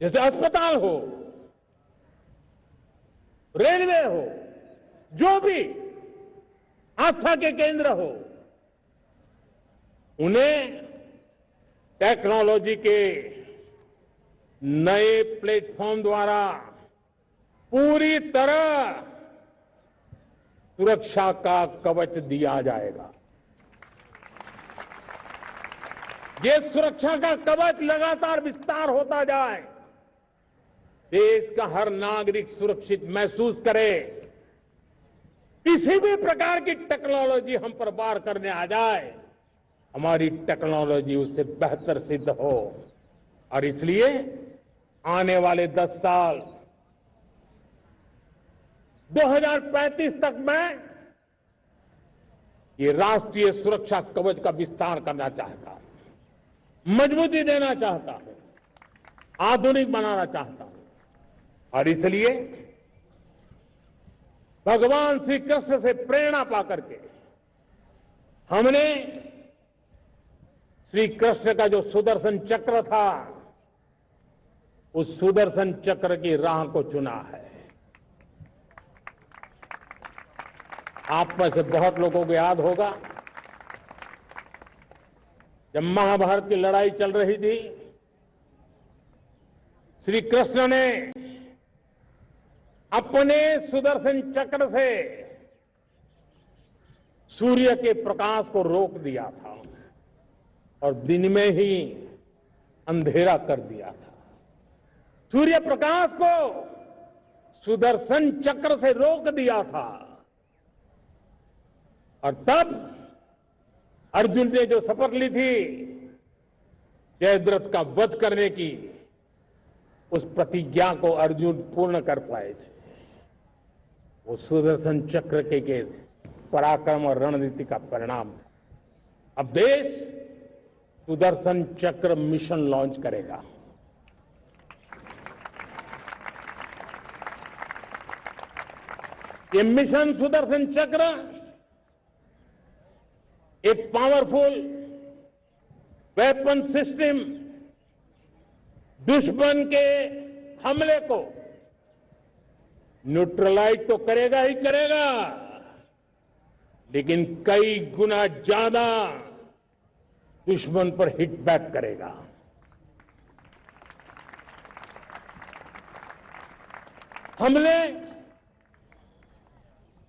जैसे अस्पताल हो, रेलवे हो, जो भी आस्था के केंद्र हो, उन्हें टेक्नोलॉजी के नए प्लेटफॉर्म द्वारा पूरी तरह सुरक्षा का कवच दिया जाएगा। ये सुरक्षा का कवच लगातार विस्तार होता जाए, देश का हर नागरिक सुरक्षित महसूस करे। किसी भी प्रकार की टेक्नोलॉजी हम पर वार करने आ जाए, हमारी टेक्नोलॉजी उससे बेहतर सिद्ध हो। और इसलिए आने वाले 10 साल 2035 तक मैं ये राष्ट्रीय सुरक्षा कवच का विस्तार करना चाहता हूं, मजबूती देना चाहता हूं, आधुनिक बनाना चाहता हूं। और इसलिए भगवान श्री कृष्ण से प्रेरणा पाकर के हमने श्री कृष्ण का जो सुदर्शन चक्र था, उस सुदर्शन चक्र की राह को चुना है। आप में से बहुत लोगों को याद होगा, जब महाभारत की लड़ाई चल रही थी, श्री कृष्ण ने अपने सुदर्शन चक्र से सूर्य के प्रकाश को रोक दिया था और दिन में ही अंधेरा कर दिया था। सूर्य प्रकाश को सुदर्शन चक्र से रोक दिया था। और तब अर्जुन ने जो शपथ ली थी जयद्रथ का वध करने की, उस प्रतिज्ञा को अर्जुन पूर्ण कर पाए थे। वो सुदर्शन चक्र के पराक्रम और रणनीति का परिणाम था। अब देश सुदर्शन चक्र मिशन लॉन्च करेगा। ये मिशन सुदर्शन चक्र एक पावरफुल वेपन सिस्टम दुश्मन के हमले को न्यूट्रलाइज तो करेगा ही करेगा, लेकिन कई गुना ज्यादा दुश्मन पर हिट बैक करेगा। हमने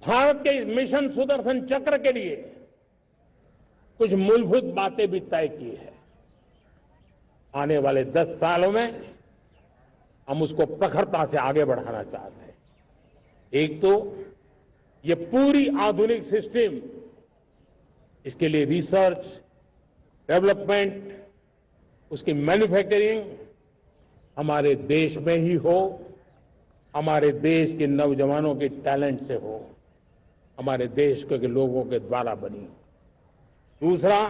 भारत के इस मिशन सुदर्शन चक्र के लिए कुछ मूलभूत बातें भी तय की है। आने वाले 10 सालों में हम उसको प्रखरता से आगे बढ़ाना चाहते हैं। एक तो ये पूरी आधुनिक सिस्टम, इसके लिए रिसर्च, डेवलपमेंट, उसकी मैन्युफैक्चरिंग हमारे देश में ही हो, हमारे देश के नौजवानों के टैलेंट से हो, हमारे देश के लोगों के द्वारा बनी। दूसरा,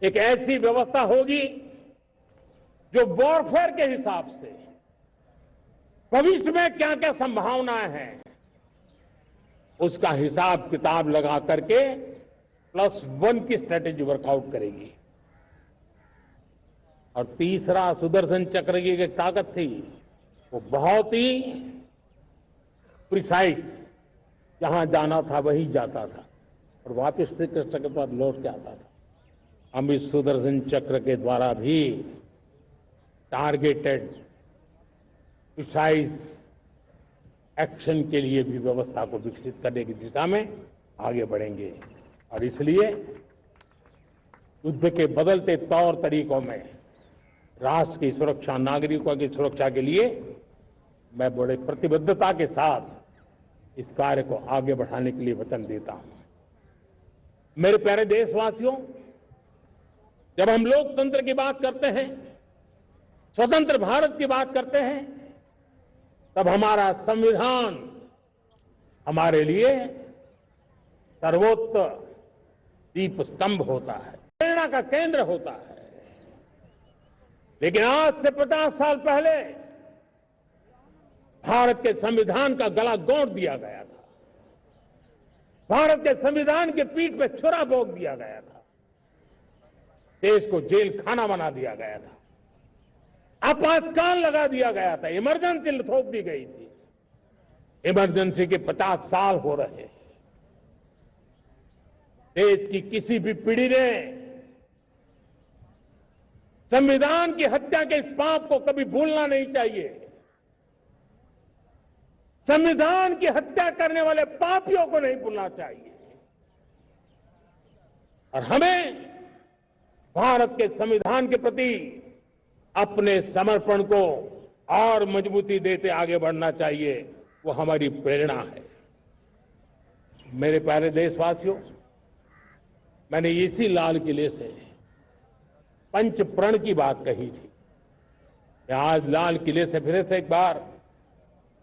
एक ऐसी व्यवस्था होगी जो वॉरफेयर के हिसाब से भविष्य में क्या क्या संभावनाएं हैं उसका हिसाब किताब लगा करके +1 की स्ट्रेटेजी वर्कआउट करेगी। और तीसरा, सुदर्शन चक्र की एक ताकत थी, वो बहुत ही प्रिसाइज, जहां जाना था वही जाता था और वापस श्री कृष्ण के पास लौट के आता था। हम इस सुदर्शन चक्र के द्वारा भी टारगेटेड प्रिसाइज एक्शन के लिए भी व्यवस्था को विकसित करने की दिशा में आगे बढ़ेंगे। और इसलिए युद्ध के बदलते तौर तरीकों में राष्ट्र की सुरक्षा, नागरिकों की सुरक्षा के लिए मैं बड़े प्रतिबद्धता के साथ इस कार्य को आगे बढ़ाने के लिए वचन देता हूं। मेरे प्यारे देशवासियों, जब हम लोकतंत्र की बात करते हैं, स्वतंत्र भारत की बात करते हैं, तब हमारा संविधान हमारे लिए सर्वोच्च दीप स्तंभ होता है, प्रेरणा का केंद्र होता है। लेकिन आज से 50 साल पहले भारत के संविधान का गला घोंट दिया गया था, भारत के संविधान के पीठ पे छुरा भोंक दिया गया था, देश को जेल खाना बना दिया गया था, आपातकाल लगा दिया गया था, इमरजेंसी थोप दी गई थी। इमरजेंसी के 50 साल हो रहे। देश की किसी भी पीढ़ी ने संविधान की हत्या के इस पाप को कभी भूलना नहीं चाहिए। संविधान की हत्या करने वाले पापियों को नहीं भूलना चाहिए। और हमें भारत के संविधान के प्रति अपने समर्पण को और मजबूती देते आगे बढ़ना चाहिए। वो हमारी प्रेरणा है। मेरे प्यारे देशवासियों, मैंने इसी लाल किले से पंच प्रण की बात कही थी। मैं आज लाल किले से फिर से एक बार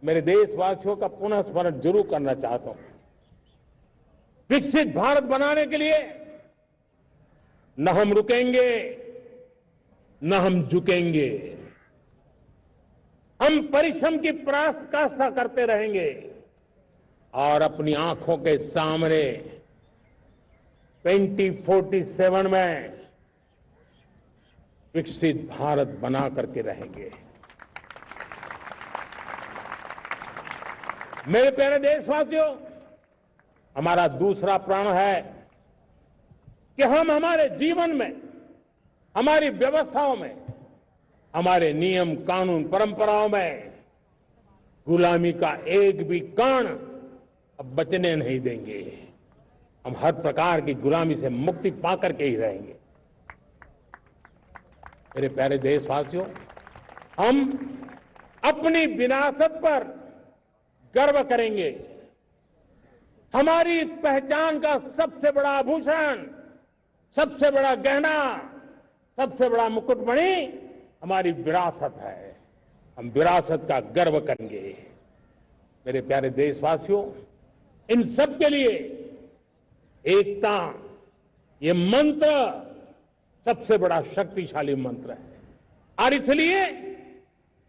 मेरे देशवासियों का पुनः स्मरण जरूर करना चाहता हूं। विकसित भारत बनाने के लिए न हम रुकेंगे, न हम झुकेंगे। हम परिश्रम की पराकाष्ठा करते रहेंगे और अपनी आंखों के सामने 2047 में विकसित भारत बना करके रहेंगे। मेरे प्यारे देशवासियों, हमारा दूसरा प्रण है कि हम हमारे जीवन में, हमारी व्यवस्थाओं में, हमारे नियम, कानून, परंपराओं में गुलामी का एक भी कण अब बचने नहीं देंगे। हम हर प्रकार की गुलामी से मुक्ति पाकर के ही रहेंगे। मेरे प्यारे देशवासियों, हम अपनी विरासत पर गर्व करेंगे। हमारी पहचान का सबसे बड़ा आभूषण, सबसे बड़ा गहना, सबसे बड़ा मुकुटमणि हमारी विरासत है। हम विरासत का गर्व करेंगे। मेरे प्यारे देशवासियों, इन सब के लिए एकता, ये मंत्र सबसे बड़ा शक्तिशाली मंत्र है। और इसलिए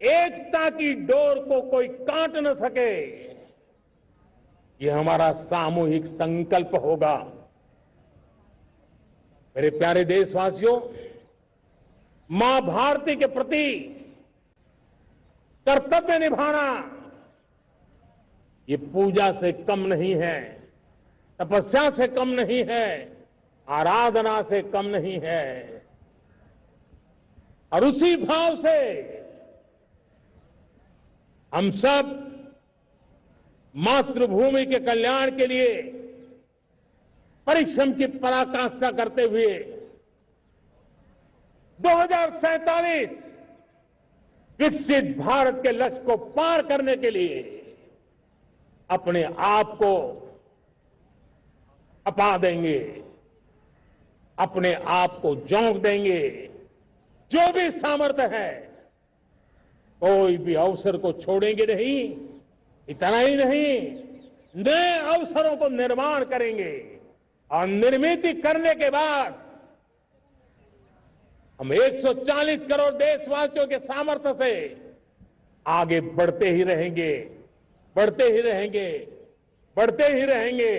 एकता की डोर को कोई काट न सके, ये हमारा सामूहिक संकल्प होगा। मेरे प्यारे देशवासियों, मां भारती के प्रति कर्तव्य निभाना ये पूजा से कम नहीं है, तपस्या से कम नहीं है, आराधना से कम नहीं है। और उसी भाव से हम सब मातृभूमि के कल्याण के लिए परिश्रम की पराकाष्ठा करते हुए 2047 विकसित भारत के लक्ष्य को पार करने के लिए अपने आप को अपा देंगे, अपने आप को झोंक देंगे। जो भी सामर्थ्य है, कोई भी अवसर को छोड़ेंगे नहीं। इतना ही नहीं, नए अवसरों को निर्माण करेंगे और निर्मित करने के बाद हम 140 करोड़ देशवासियों के सामर्थ्य से आगे बढ़ते ही रहेंगे, बढ़ते ही रहेंगे, बढ़ते ही रहेंगे।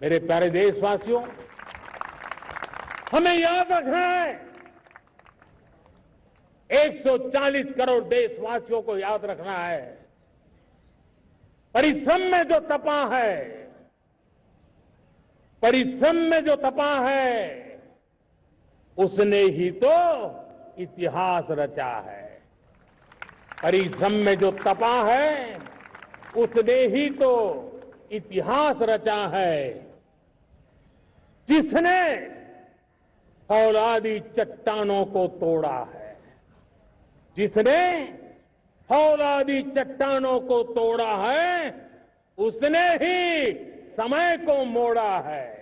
मेरे प्यारे देशवासियों, हमें याद रखना है, 140 करोड़ देशवासियों को याद रखना है, परिश्रम में जो तपा है, परिश्रम में जो तपा है, उसने ही तो इतिहास रचा है। परिश्रम में जो तपा है, उसने ही तो इतिहास रचा है। जिसने फौलादी चट्टानों को तोड़ा है, जिसने फौलादी चट्टानों को तोड़ा है, उसने ही समय को मोड़ा है।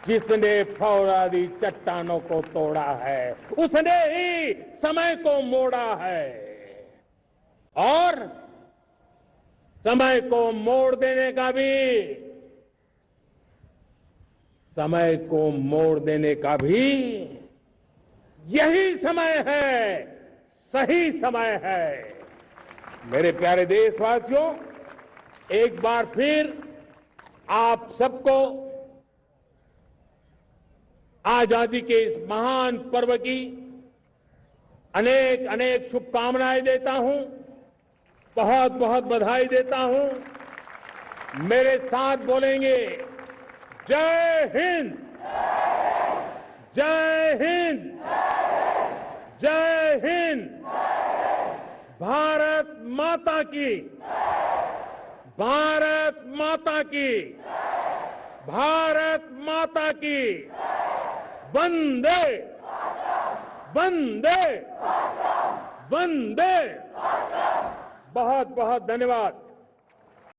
जिसने फौलादी चट्टानों को तोड़ा है, उसने ही समय को मोड़ा है। और समय को मोड़ देने का भी, समय को मोड़ देने का भी यही समय है, सही समय है। मेरे प्यारे देशवासियों, एक बार फिर आप सबको आजादी के इस महान पर्व की अनेक अनेक शुभकामनाएं देता हूं, बहुत बहुत बधाई देता हूं। मेरे साथ बोलेंगे, जय हिंद, जय हिंद, जय हिंद। भारत माता की, भारत माता की, भारत माता की। वंदे, वंदे, वंदे। बहुत बहुत धन्यवाद।